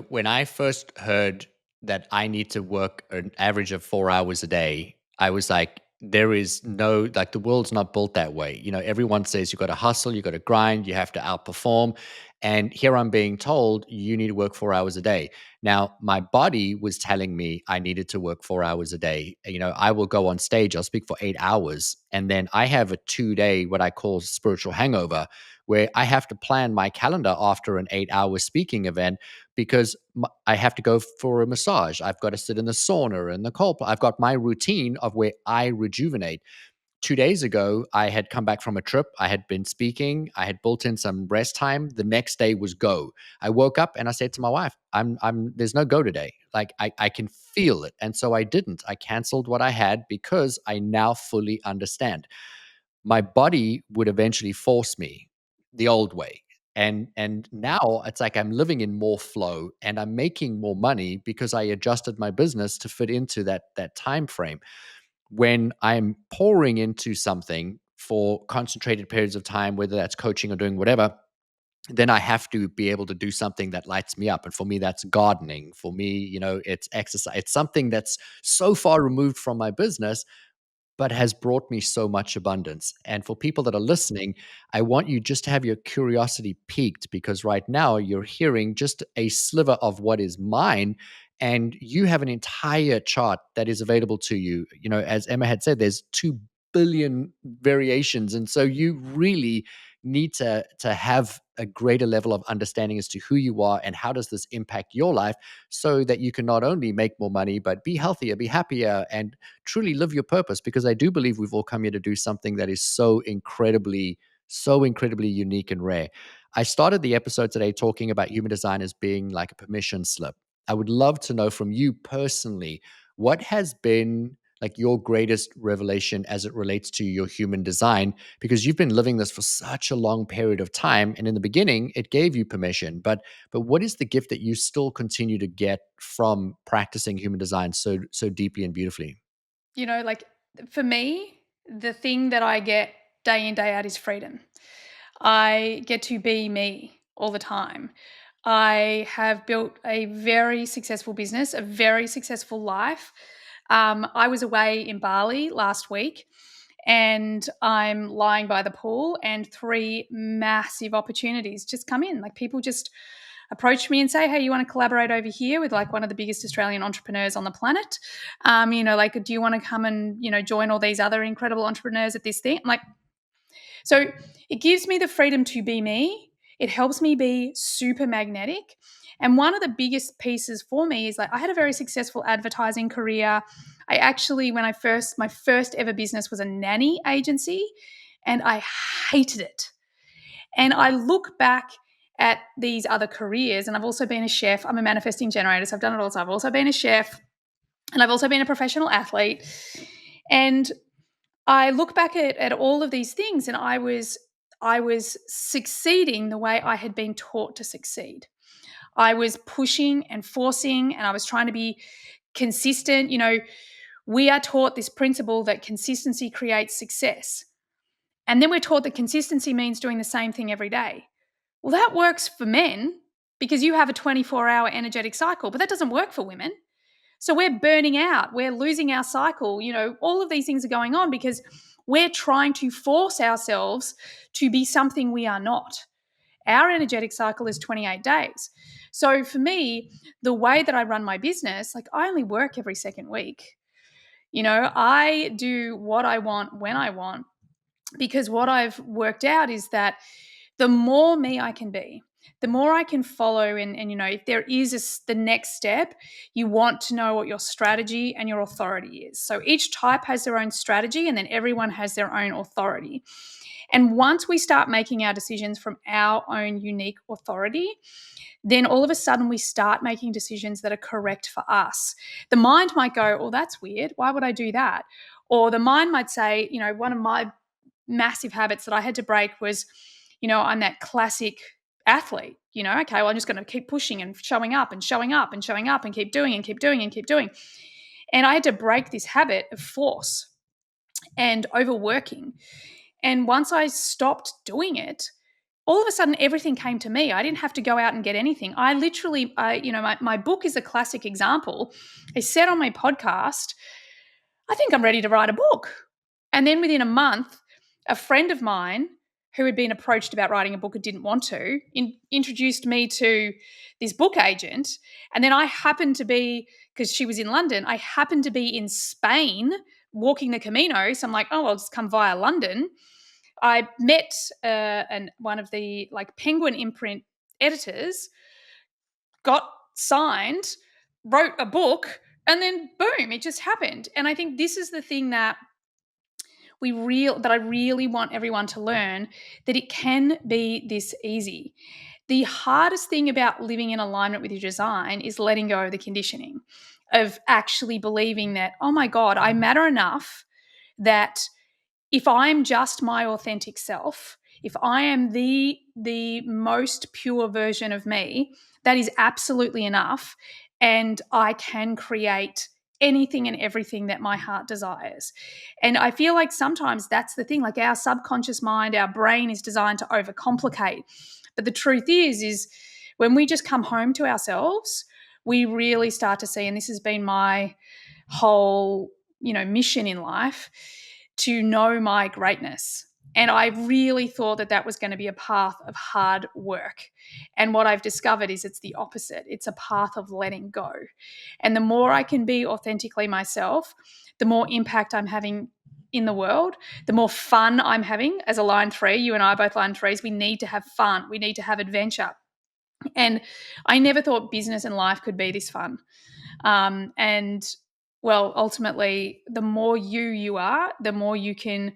When I first heard that I need to work an average of 4 hours a day, I was like, there is no, like, the world's not built that way. Everyone says you got to hustle, you got to grind, you have to outperform. And here I'm being told you need to work 4 hours a day. Now, my body was telling me I needed to work 4 hours a day. I will go on stage, I'll speak for 8 hours, and then I have a 2 day, what I call spiritual hangover, where I have to plan my calendar after an 8 hour speaking event because I have to go for a massage. I've got to sit in the sauna and the cold. I've got my routine of where I rejuvenate. 2 days ago, I had come back from a trip. I had been speaking. I had built in some rest time. The next day was go. I woke up and I said to my wife, there's no go today. Like I can feel it. And so I didn't. I canceled what I had because I now fully understand. My body would eventually force me the old way. And now it's like I'm living in more flow and I'm making more money because I adjusted my business to fit into that time frame. When I'm pouring into something for concentrated periods of time, whether that's coaching or doing whatever, then I have to be able to do something that lights me up. And for me, that's gardening. For me, it's exercise. It's something that's so far removed from my business, but has brought me so much abundance. And for people that are listening, I want you just to have your curiosity piqued, because right now you're hearing just a sliver of what is mine. And you have an entire chart that is available to you. As Emma had said, there's 2 billion variations. And so you really need to have a greater level of understanding as to who you are and how does this impact your life, so that you can not only make more money, but be healthier, be happier, and truly live your purpose. Because I do believe we've all come here to do something that is so incredibly unique and rare. I started the episode today talking about human design as being like a permission slip. I would love to know from you personally, what has been like your greatest revelation as it relates to your human design, because you've been living this for such a long period of time, and in the beginning it gave you permission, but what is the gift that you still continue to get from practicing human design so deeply and beautifully?
Like for me, the thing that I get day in, day out is freedom. I get to be me all the time. I have built a very successful business, a very successful life. I was away in Bali last week and I'm lying by the pool, and 3 massive opportunities just come in. Like, people just approach me and say, hey, you want to collaborate over here with like one of the biggest Australian entrepreneurs on the planet? Like, do you want to come and, join all these other incredible entrepreneurs at this thing? I'm like, so it gives me the freedom to be me. It helps me be super magnetic. And one of the biggest pieces for me is, like, I had a very successful advertising career. I actually, my first ever business was a nanny agency, and I hated it. And I look back at these other careers, and I've also been a chef. I'm a manifesting generator, so I've done it all. So I've also been a chef, and I've also been a professional athlete. And I look back at all of these things, and I was succeeding the way I had been taught to succeed. I was pushing and forcing, and I was trying to be consistent. We are taught this principle that consistency creates success. And then we're taught that consistency means doing the same thing every day. Well, that works for men because you have a 24-hour energetic cycle, but that doesn't work for women. So we're burning out, we're losing our cycle. All of these things are going on because we're trying to force ourselves to be something we are not. Our energetic cycle is 28 days. So for me, the way that I run my business, like, I only work every second week. I do what I want when I want, because what I've worked out is that the more me I can be, the more I can follow. And if there is the next step, you want to know what your strategy and your authority is. So each type has their own strategy, and then everyone has their own authority. And once we start making our decisions from our own unique authority, then all of a sudden we start making decisions that are correct for us. The mind might go, oh, that's weird. Why would I do that? Or the mind might say, one of my massive habits that I had to break was, I'm that classic athlete, okay, well, I'm just going to keep pushing and showing up and showing up and showing up and keep doing and keep doing and keep doing. And I had to break this habit of force. and overworking. And once I stopped doing it, all of a sudden everything came to me. I didn't have to go out and get anything. I literally, my book is a classic example. I said on my podcast, I think I'm ready to write a book. And then within a month, a friend of mine who had been approached about writing a book and didn't want to introduced me to this book agent. And then I happened to be, because she was in London, I happened to be in Spain walking the Camino. So I'm like, oh, I'll just come via London. I met one of the Penguin imprint editors, got signed, wrote a book, and then boom, it just happened. And I think this is the thing that I really want everyone to learn, that it can be this easy. The hardest thing about living in alignment with your design is letting go of the conditioning, of actually believing that, oh my God, I matter enough that if I'm just my authentic self, if I am the most pure version of me, that is absolutely enough, and I can create anything and everything that my heart desires. And I feel like sometimes that's the thing, like our subconscious mind, our brain is designed to overcomplicate. But the truth is when we just come home to ourselves, we really start to see, and this has been my whole, mission in life, to know my greatness. And I really thought that that was going to be a path of hard work. And what I've discovered is it's the opposite. It's a path of letting go. And the more I can be authentically myself, the more impact I'm having in the world, the more fun I'm having. As a line 3, you and I are both line 3s, we need to have fun. We need to have adventure. And I never thought business and life could be this fun. And well, ultimately, the more you are, the more you can,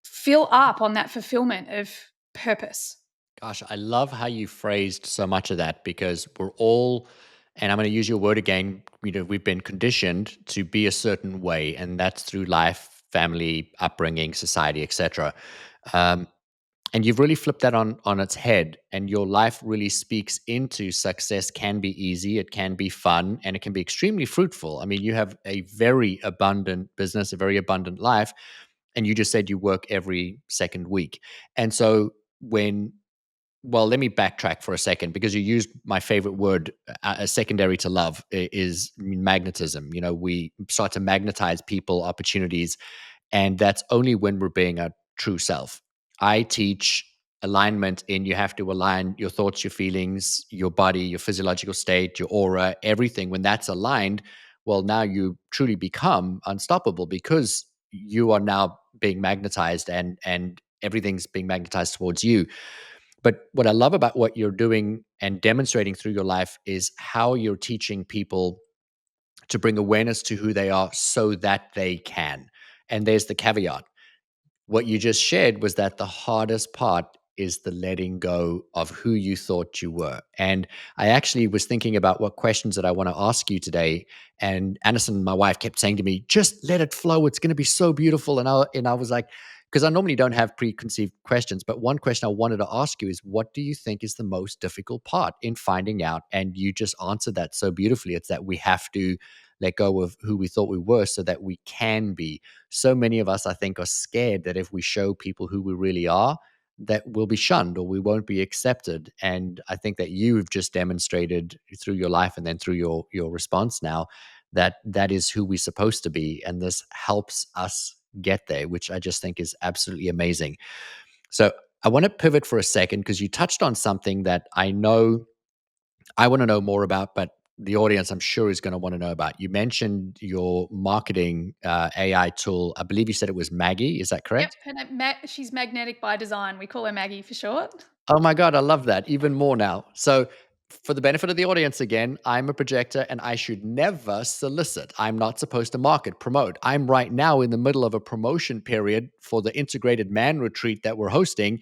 fill up on that fulfillment of purpose.
Gosh, I love how you phrased so much of that, because we're all, and I'm going to use your word again, we've been conditioned to be a certain way, and that's through life, family, upbringing, society, etc. And you've really flipped that on its head, and your life really speaks into success can be easy, it can be fun, and it can be extremely fruitful. I mean, you have a very abundant business, a very abundant life, and you just said you work every second week. And so well, let me backtrack for a second, because you used my favorite word, secondary to love, is magnetism. We start to magnetize people, opportunities, and that's only when we're being our true self. I teach alignment in you have to align your thoughts, your feelings, your body, your physiological state, your aura, everything. When that's aligned, well, now you truly become unstoppable, because you are now being magnetized, and everything's being magnetized towards you. But what I love about what you're doing and demonstrating through your life is how you're teaching people to bring awareness to who they are so that they can. And there's the caveat. What you just shared was that the hardest part is the letting go of who you thought you were. And I actually was thinking about what questions that I want to ask you today. And Anderson, my wife, kept saying to me, just let it flow. It's going to be so beautiful. And I was like, because I normally don't have preconceived questions, but one question I wanted to ask you is, what do you think is the most difficult part in finding out? And you just answered that so beautifully. It's that we have to let go of who we thought we were so that we can be. So many of us, I think, are scared that if we show people who we really are, that we'll be shunned or we won't be accepted. And I think that you've just demonstrated through your life and then through your response now that that is who we're supposed to be. And this helps us get there, which I just think is absolutely amazing. So I want to pivot for a second, because you touched on something that I know I want to know more about, but the audience, I'm sure, is going to want to know about. You mentioned your marketing AI tool. I believe you said it was Maggie. Is that
Yep,
correct?
she's magnetic by design. We call her Maggie for short.
Oh my God, I love that even more now. So, for the benefit of the audience again, I'm a projector and I should never solicit. I'm not supposed to market, promote. I'm right now in the middle of a promotion period for the integrated man retreat that we're hosting,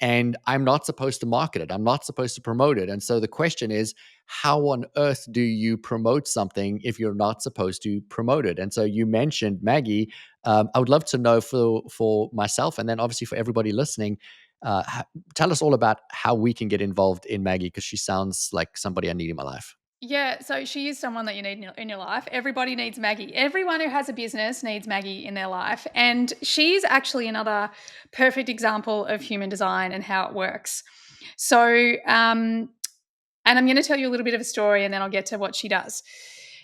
and I'm not supposed to market it. I'm not supposed to promote it. And so the question is, how on earth do you promote something if you're not supposed to promote it? And so you mentioned Maggie. I would love to know for myself, and then obviously for everybody listening, tell us all about how we can get involved in Maggie, because she sounds like somebody I need in my life.
Yeah, so she is someone that you need in your life. Everybody needs Maggie. Everyone who has a business needs Maggie in their life. And she's actually another perfect example of human design and how it works. So, and I'm going to tell you a little bit of a story and then I'll get to what she does.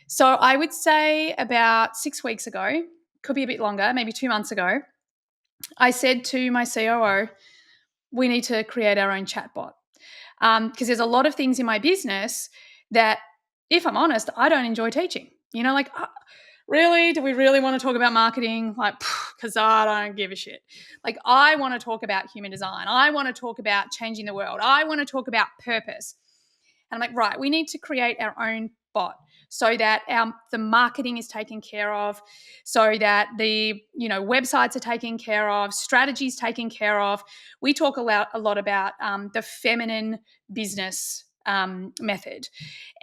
So, I would say about 6 weeks ago, could be a bit longer, maybe 2 months ago, I said to my COO, we need to create our own chatbot. Because there's a lot of things in my business that, if I'm honest, I don't enjoy teaching. Like, really? Do we really want to talk about marketing? Like, because I don't give a shit. Like, I want to talk about human design. I want to talk about changing the world. I want to talk about purpose. And I'm like, right, we need to create our own bot so that the marketing is taken care of, so that the websites are taken care of, strategies taken care of. We talk a lot about the feminine business method,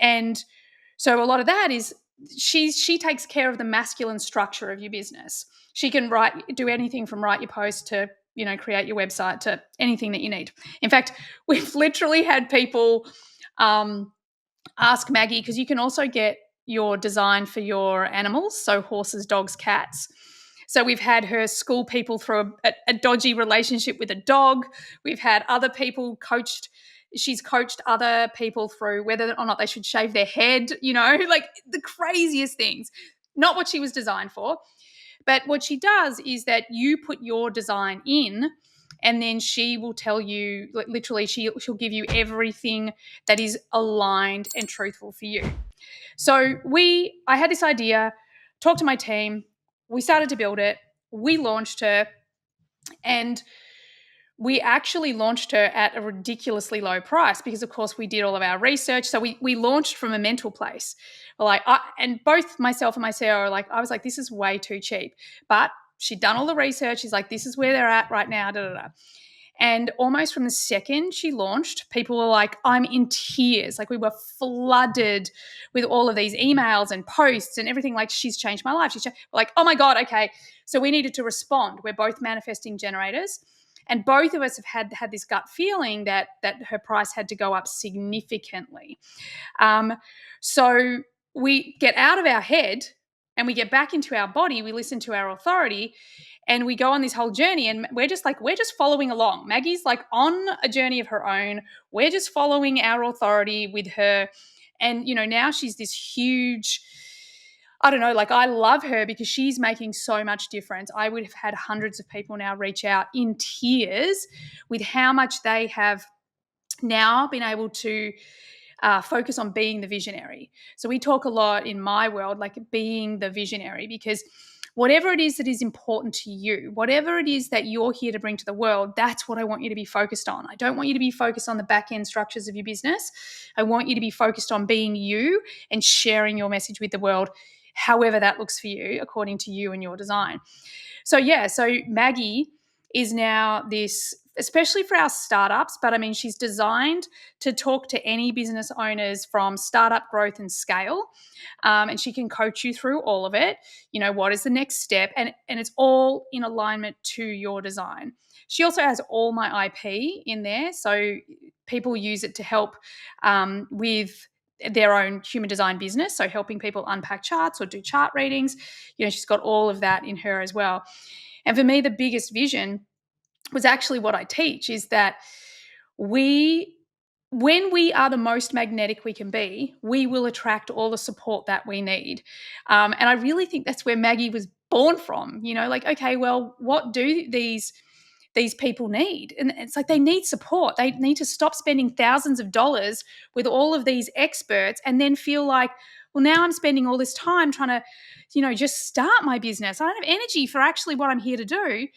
and so a lot of that is she takes care of the masculine structure of your business. She can do anything from write your post to create your website to anything that you need. In fact, we've literally had people ask Maggie, because you can also get your design for your animals, so horses, dogs, cats. So we've had her school people through a dodgy relationship with a dog. We've had other people she's coached other people through whether or not they should shave their head, like the craziest things. Not what she was designed for. But what she does is that you put your design in, and then she will tell you, literally, she'll give you everything that is aligned and truthful for you. So I had this idea, talked to my team, we started to build it, we launched her, and we actually launched her at a ridiculously low price because, of course, we did all of our research. So we launched from a mental place. And both myself and my CEO are like, I was like, this is way too cheap. But she'd done all the research. She's like, this is where they're at right now. Da, da, da. And almost from the second she launched, people were like, I'm in tears. Like, we were flooded with all of these emails and posts and everything. Like, she's changed my life. We're like, oh my God, okay. So we needed to respond. We're both manifesting generators. And both of us have had this gut feeling that her price had to go up significantly. So we get out of our head and we get back into our body. We listen to our authority, and we go on this whole journey, and we're just following along. Maggie's like on a journey of her own. We're just following our authority with her. And, now she's this huge, I don't know, like, I love her because she's making so much difference. I would have had hundreds of people now reach out in tears with how much they have now been able to focus on being the visionary. So we talk a lot in my world, like being the visionary, because whatever it is that is important to you, whatever it is that you're here to bring to the world, that's what I want you to be focused on. I don't want you to be focused on the back end structures of your business. I want you to be focused on being you and sharing your message with the world, however that looks for you, according to you and your design. So Maggie is now this, especially for our startups, but I mean, she's designed to talk to any business owners from startup growth and scale. And she can coach you through all of it. What is the next step? And it's all in alignment to your design. She also has all my IP in there. So people use it to help with their own human design business. So helping people unpack charts or do chart readings. She's got all of that in her as well. And for me, the biggest vision was actually what I teach, is that when we are the most magnetic we can be, we will attract all the support that we need. And I really think that's where Maggie was born from. Like, okay, well, what do these people need? And it's like, they need support. They need to stop spending thousands of dollars with all of these experts and then feel like, well, now I'm spending all this time trying to, just start my business. I don't have energy for actually what I'm here to do.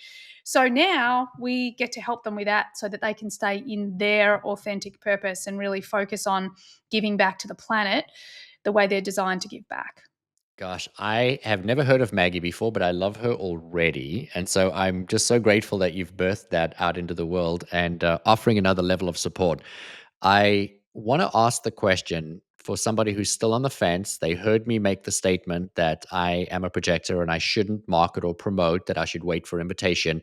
So now we get to help them with that so that they can stay in their authentic purpose and really focus on giving back to the planet the way they're designed to give back.
Gosh, I have never heard of Maggie before, but I love her already. And so I'm just so grateful that you've birthed that out into the world and offering another level of support. I want to ask the question for somebody who's still on the fence. They heard me make the statement that I am a projector and I shouldn't market or promote, that I should wait for invitation.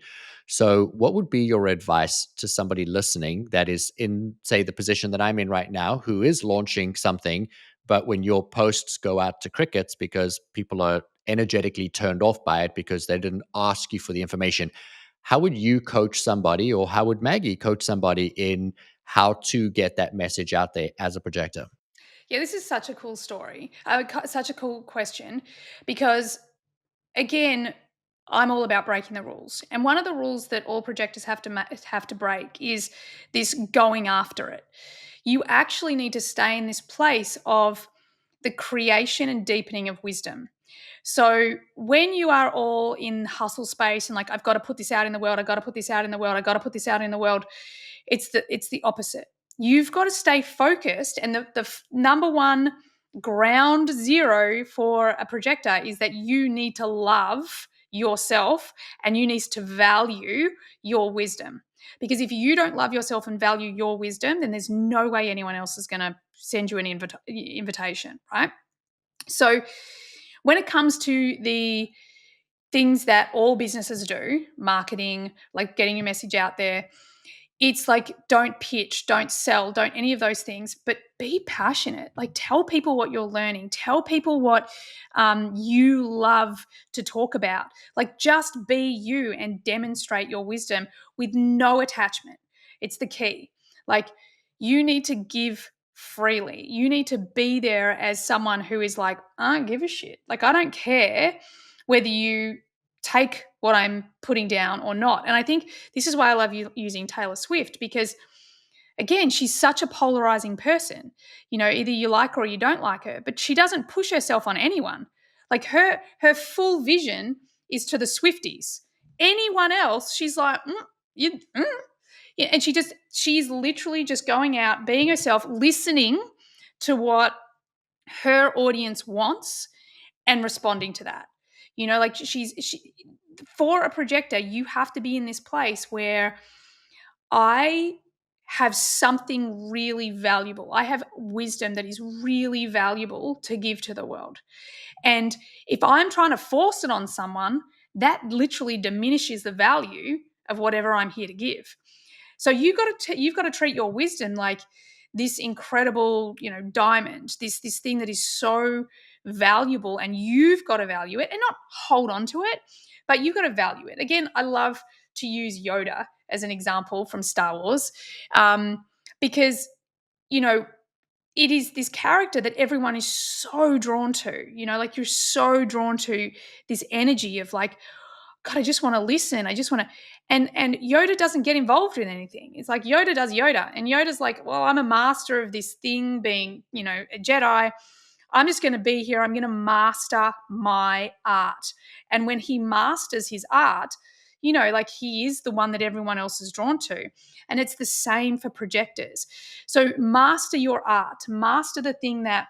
So, what would be your advice to somebody listening that is in, say, the position that I'm in right now, who is launching something, But when your posts go out to crickets because people are energetically turned off by it because they didn't ask you for the information, how would you coach somebody, or how would Maggie coach somebody in how to get that message out there as a projector?
Yeah, this is such a cool story. Such a cool question because, again, I'm all about breaking the rules. And one of the rules that all projectors have to break is this going after it. You actually need to stay in this place of the creation and deepening of wisdom. So when you are all in hustle space and like, I've got to put this out in the world, I've got to put this out in the world, I've got to put this out in the world, it's the opposite. You've got to stay focused, and the number one ground zero for a projector is that you need to love yourself and you need to value your wisdom. Because if you don't love yourself and value your wisdom, then there's no way anyone else is going to send you an invitation, right? So when it comes to the things that all businesses do, marketing, like getting your message out there, it's like, don't pitch, don't sell, don't any of those things, but be passionate. Like, tell people what you're learning, tell people what you love to talk about. Like, just be you and demonstrate your wisdom with no attachment. It's the key. Like, you need to give freely. You need to be there as someone who is like, I don't give a shit. Like, I don't care whether you take what I'm putting down or not. And I think this is why I love using Taylor Swift, because again, she's such a polarizing person. You know, either you like her or you don't like her, but she doesn't push herself on anyone. Like, her full vision is to the Swifties. Anyone else, she's like, you, yeah, and she's literally just going out, being herself, listening to what her audience wants and responding to that. You know, like for a projector, you have to be in this place where I have something really valuable. I have wisdom that is really valuable to give to the world. And if I'm trying to force it on someone, that literally diminishes the value of whatever I'm here to give. So you've got to treat your wisdom like this incredible, diamond, this thing that is so valuable, and you've got to value it and not hold on to it, but you've got to value it. Again, I love to use Yoda as an example from Star Wars, because it is this character that everyone is so drawn to. Like, you're so drawn to this energy of like, God, I just want to listen. I just want to, and Yoda doesn't get involved in anything. It's like Yoda does Yoda, and Yoda's like, well, I'm a master of this thing, being, a Jedi. I'm just going to be here. I'm going to master my art. And when he masters his art, like, he is the one that everyone else is drawn to. And it's the same for projectors. So master your art, master the thing that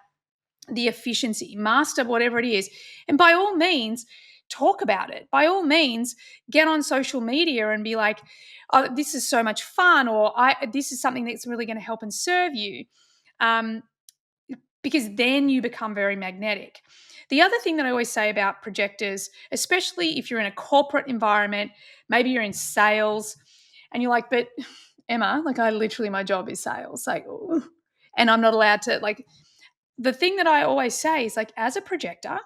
the efficiency, master whatever it is. And by all means, talk about it. By all means, get on social media and be like, oh, this is so much fun, or this is something that's really going to help and serve you. Because then you become very magnetic. The other thing that I always say about projectors, especially if you're in a corporate environment, maybe you're in sales, and you're like, but Emma, like, my job is sales. Like, ooh, and I'm not allowed to, like, the thing that I always say is, like, as a projector,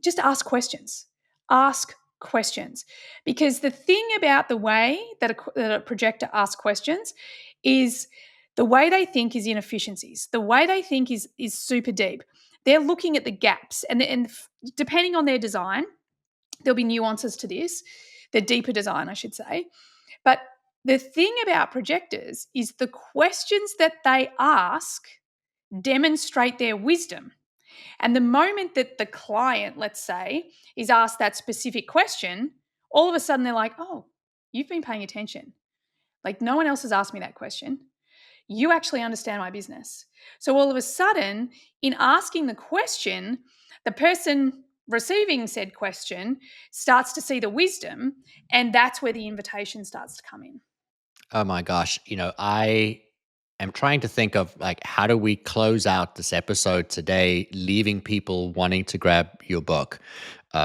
just ask questions. Ask questions. Because the thing about the way that a projector asks questions is the way they think is inefficiencies. The way they think is super deep. They're looking at the gaps, and depending on their design, there'll be nuances to this. The deeper design, I should say. But the thing about projectors is the questions that they ask demonstrate their wisdom. And the moment that the client, let's say, is asked that specific question, all of a sudden they're like, oh, you've been paying attention. Like, no one else has asked me that question. You actually understand my business. So all of a sudden, in asking the question, the person receiving said question starts to see the wisdom, and that's where the invitation starts to come in.
Oh my gosh. I am trying to think of like, how do we close out this episode today, leaving people wanting to grab your book?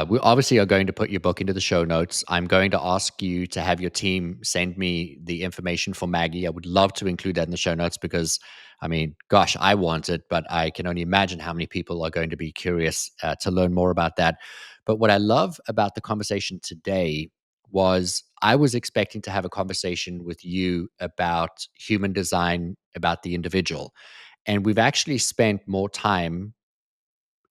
We obviously are going to put your book into the show notes. I'm going to ask you to have your team send me the information for Maggie. I would love to include that in the show notes because, I mean, gosh, I want it, but I can only imagine how many people are going to be curious to learn more about that. But what I love about the conversation today was I was expecting to have a conversation with you about human design, about the individual. And we've actually spent more time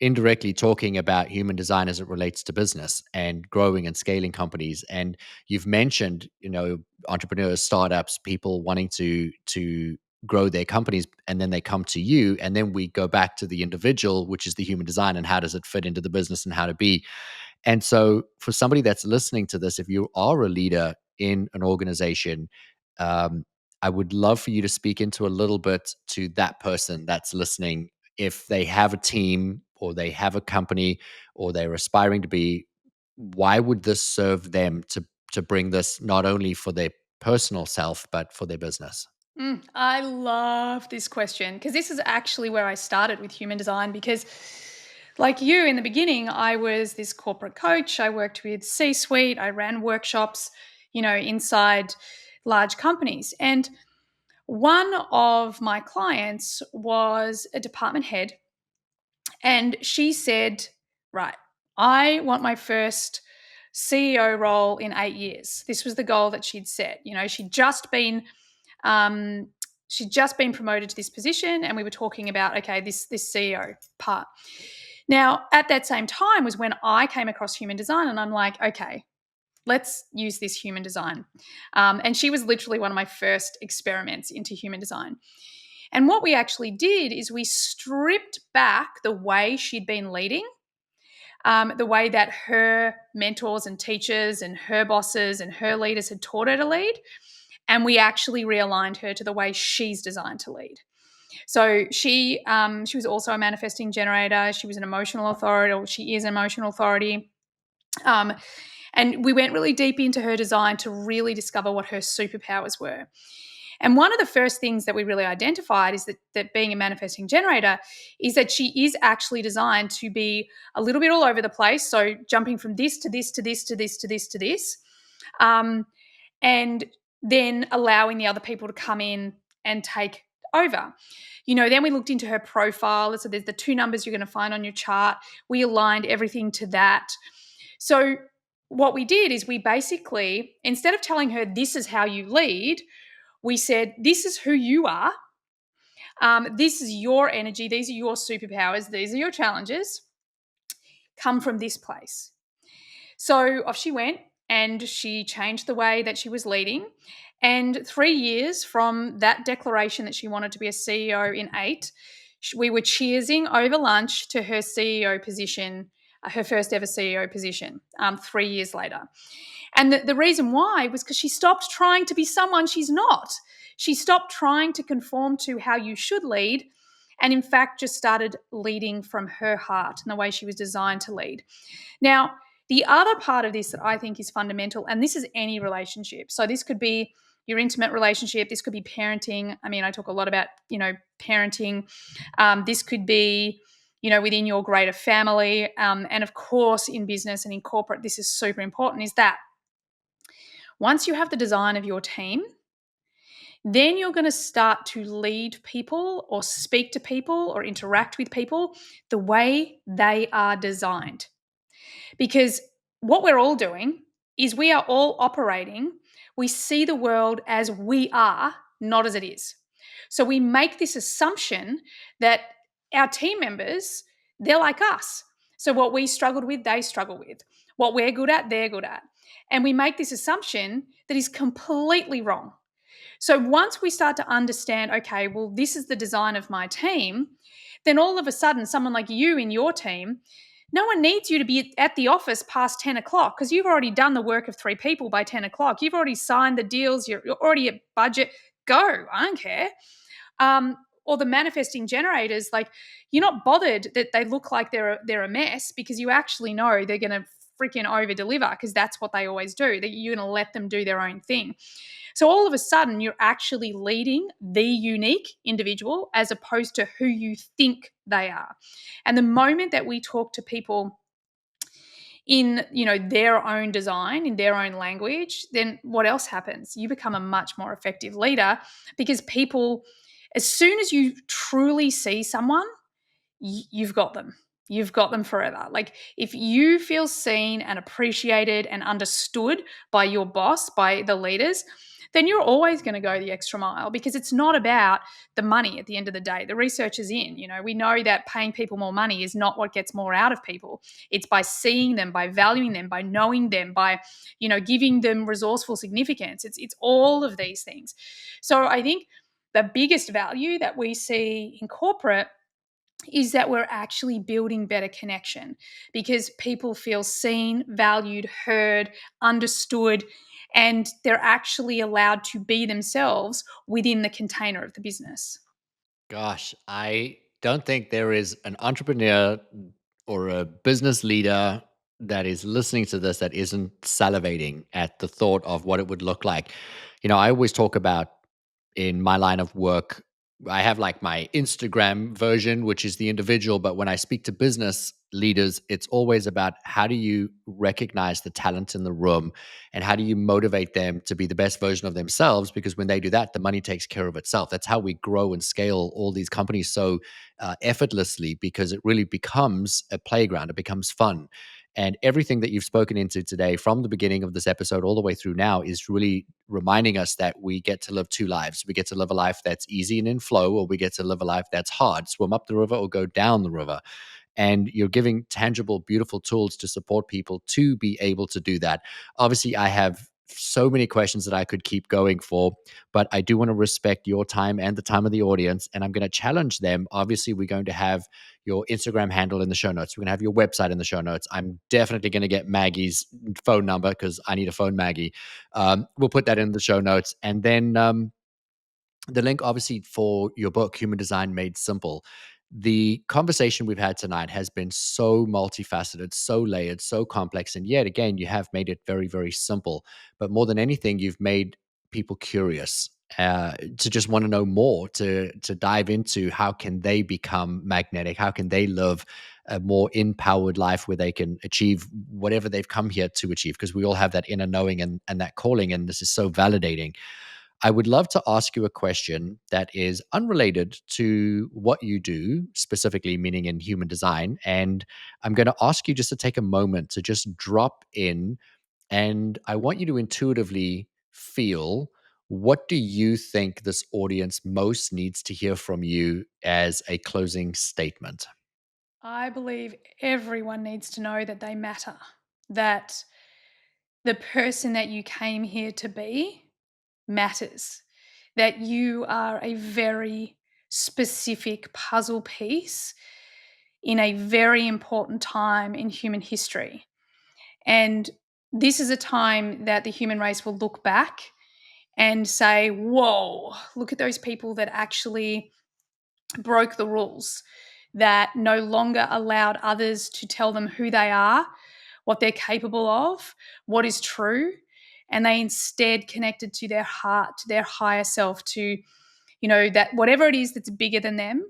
indirectly talking about human design as it relates to business and growing and scaling companies. And you've mentioned, entrepreneurs, startups, people wanting to grow their companies, and then they come to you, and then we go back to the individual, which is the human design, and how does it fit into the business and how to be. And so, for somebody that's listening to this, if you are a leader in an organization, um, I would love for you to speak into a little bit to that person that's listening. If they have a team or they have a company or they're aspiring to be, why would this serve them to bring this not only for their personal self but for their business?
I love this question because this is actually where I started with human design because, like you in the beginning, I was this corporate coach. I worked with C-suite. I ran workshops, inside large companies. And one of my clients was a department head, and she said, right, I want my first CEO role in 8 years. This was the goal that she'd set. Um, she'd just been promoted to this position, and we were talking about, okay, this CEO part. Now, at that same time was when I came across human design, and I'm like, okay, let's use this human design. And she was literally one of my first experiments into human design. And what we actually did is we stripped back the way she'd been leading, the way that her mentors and teachers and her bosses and her leaders had taught her to lead. And we actually realigned her to the way she's designed to lead. So she was also a manifesting generator. She was an emotional authority, or she is an emotional authority. And we went really deep into her design to really discover what her superpowers were. And one of the first things that we really identified is that being a manifesting generator is that she is actually designed to be a little bit all over the place. So jumping from this to this to this to this to this to this. And then allowing the other people to come in and take over. Then we looked into her profile. So there's the 2 numbers you're going to find on your chart. We aligned everything to that. So what we did is we basically, instead of telling her this is how you lead, we said, this is who you are. This is your energy. These are your superpowers. These are your challenges. Come from this place. So off she went, and she changed the way that she was leading. And 3 years from that declaration that she wanted to be a CEO in 8, we were cheersing over lunch to her CEO position, her first ever CEO position, 3 years later. And the reason why was because she stopped trying to be someone she's not. She stopped trying to conform to how you should lead, and in fact just started leading from her heart and the way she was designed to lead. Now, the other part of this that I think is fundamental, and this is any relationship. So this could be your intimate relationship. This could be parenting. I mean, I talk a lot about, parenting. This could be, within your greater family. And of course, in business and in corporate, this is super important, is that once you have the design of your team, then you're going to start to lead people or speak to people or interact with people the way they are designed. Because what we're all doing is we are all operating. We see the world as we are, not as it is. So we make this assumption that our team members, they're like us. So what we struggled with, they struggle with. What we're good at, they're good at. And we make this assumption that is completely wrong. So once we start to understand, okay, well, this is the design of my team, then all of a sudden, someone like you in your team, no one needs you to be at the office past 10 o'clock because you've already done the work of 3 people by 10 o'clock. You've already signed the deals. You're already at budget. Go. I don't care. Or the manifesting generators, like, you're not bothered that they look like they're a mess because you actually know they're going to freaking over deliver because that's what they always do, that you're going to let them do their own thing. So all of a sudden, you're actually leading the unique individual as opposed to who you think they are. And the moment that we talk to people in, their own design, in their own language, then what else happens? You become a much more effective leader because people, as soon as you truly see someone, you've got them. You've got them forever. Like if you feel seen and appreciated and understood by your boss, by the leaders, then you're always going to go the extra mile because it's not about the money at the end of the day. The research is in, we know that paying people more money is not what gets more out of people. It's by seeing them, by valuing them, by knowing them, by, giving them resourceful significance. It's all of these things. So I think the biggest value that we see in corporate is that we're actually building better connection because people feel seen, valued, heard, understood, and they're actually allowed to be themselves within the container of the business.
Gosh, I don't think there is an entrepreneur or a business leader that is listening to this that isn't salivating at the thought of what it would look like. I always talk about in my line of work, I have like my Instagram version, which is the individual. But when I speak to business leaders, it's always about how do you recognize the talent in the room and how do you motivate them to be the best version of themselves? Because when they do that, the money takes care of itself. That's how we grow and scale all these companies so effortlessly because it really becomes a playground, it becomes fun. And everything that you've spoken into today from the beginning of this episode all the way through now is really reminding us that we get to live two lives. We get to live a life that's easy and in flow, or we get to live a life that's hard, swim up the river or go down the river. And you're giving tangible, beautiful tools to support people to be able to do that. Obviously, I have so many questions that I could keep going for, but I do want to respect your time and the time of the audience. And I'm going to challenge them. Obviously, we're going to have your Instagram handle in the show notes. We're going to have your website in the show notes. I'm definitely going to get Maggie's phone number because I need to phone Maggie. We'll put that in the show notes. And then the link, obviously, for your book, Human Design Made Simple. The conversation we've had tonight has been so multifaceted, so layered, so complex. And yet again, you have made it very, very simple. But more than anything, you've made people curious to just want to know more, to dive into how can they become magnetic? How can they live a more empowered life where they can achieve whatever they've come here to achieve? Because we all have that inner knowing and that calling. And this is so validating. I would love to ask you a question that is unrelated to what you do, specifically meaning in human design. And I'm going to ask you just to take a moment to just drop in. And I want you to intuitively feel, what do you think this audience most needs to hear from you as a closing statement?
I believe everyone needs to know that they matter, that the person that you came here to be matters, that you are a very specific puzzle piece in a very important time in human history. And this is a time that the human race will look back and say, whoa, look at those people that actually broke the rules, that no longer allowed others to tell them who they are, what they're capable of, what is true. And they instead connected to their heart, to their higher self, to, that whatever it is that's bigger than them.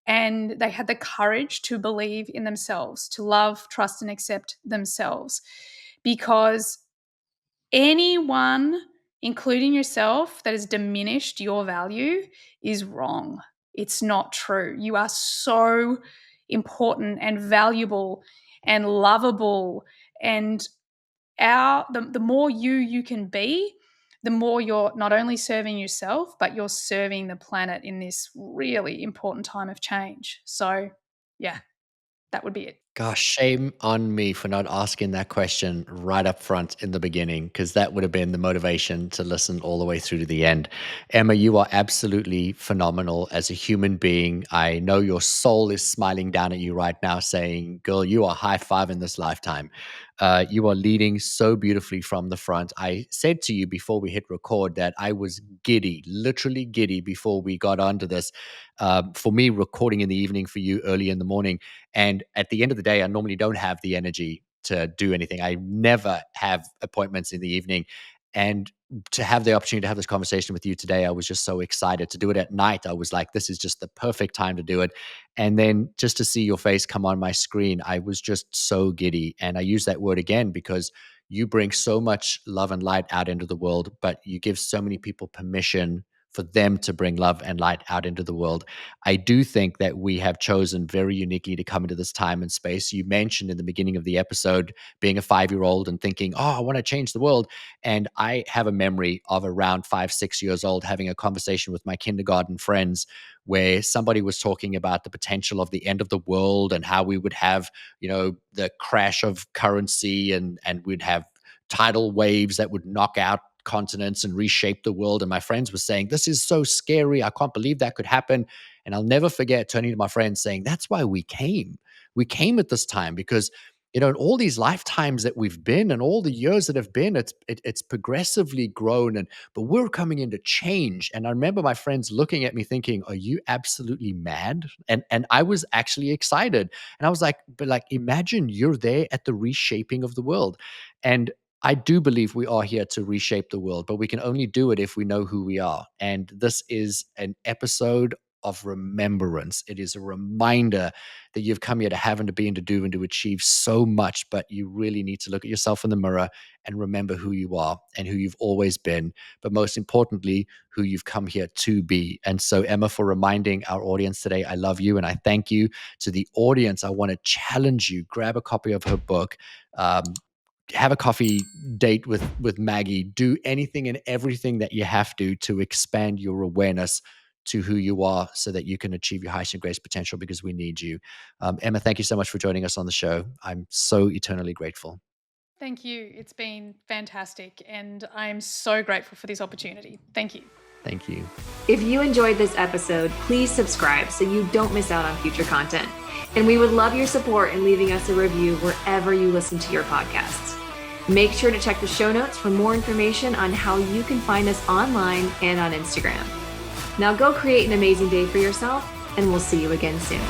And they had the courage to believe in themselves, to love, trust, and accept themselves. Because anyone, including yourself, that has diminished your value is wrong. It's not true. You are so important and valuable and lovable. And the more you can be, the more you're not only serving yourself, but you're serving the planet in this really important time of change. So, yeah, that would be it.
Gosh, shame on me for not asking that question right up front in the beginning, because that would have been the motivation to listen all the way through to the end. Emma, you are absolutely phenomenal as a human being. I know your soul is smiling down at you right now, saying, girl, you are high five in this lifetime. You are leading so beautifully from the front. I said to you before we hit record that I was giddy, literally giddy before we got onto this. For me, recording in the evening, for you early in the morning. And at the end of the day, I normally don't have the energy to do anything. I never have appointments in the evening. And to have the opportunity to have this conversation with you today, I was just so excited. To do it at night, I was like, this is just the perfect time to do it. And then just to see your face come on my screen, I was just so giddy. And I use that word again because you bring so much love and light out into the world, but you give so many people permission for them to bring love and light out into the world. I do think that we have chosen very uniquely to come into this time and space. You mentioned in the beginning of the episode being a 5-year-old and thinking, oh, I want to change the world. And I have a memory of around 5, 6 years old having a conversation with my kindergarten friends where somebody was talking about the potential of the end of the world and how we would have, the crash of currency and we'd have tidal waves that would knock out continents and reshape the world. And my friends were saying, this is so scary. I can't believe that could happen. And I'll never forget turning to my friends saying, that's why we came. We came at this time because, in all these lifetimes that we've been and all the years that have been, it's progressively grown. But we're coming into change. And I remember my friends looking at me thinking, are you absolutely mad? And I was actually excited. And I was like, but like, imagine you're there at the reshaping of the world. And I do believe we are here to reshape the world, but we can only do it if we know who we are. And this is an episode of remembrance. It is a reminder that you've come here to have and to be and to do and to achieve so much, but you really need to look at yourself in the mirror and remember who you are and who you've always been, but most importantly, who you've come here to be. And so, Emma, for reminding our audience today, I love you and I thank you. To the audience, I want to challenge you, grab a copy of her book, have a coffee date with Maggie, do anything and everything that you have to expand your awareness to who you are so that you can achieve your highest and greatest potential, because we need you. Emma, thank you so much for joining us on the show. I'm so eternally grateful.
Thank you. It's been fantastic. And I'm so grateful for this opportunity. Thank you.
Thank you.
If you enjoyed this episode, please subscribe so you don't miss out on future content. And we would love your support in leaving us a review wherever you listen to your podcasts. Make sure to check the show notes for more information on how you can find us online and on Instagram. Now go create an amazing day for yourself, and we'll see you again soon.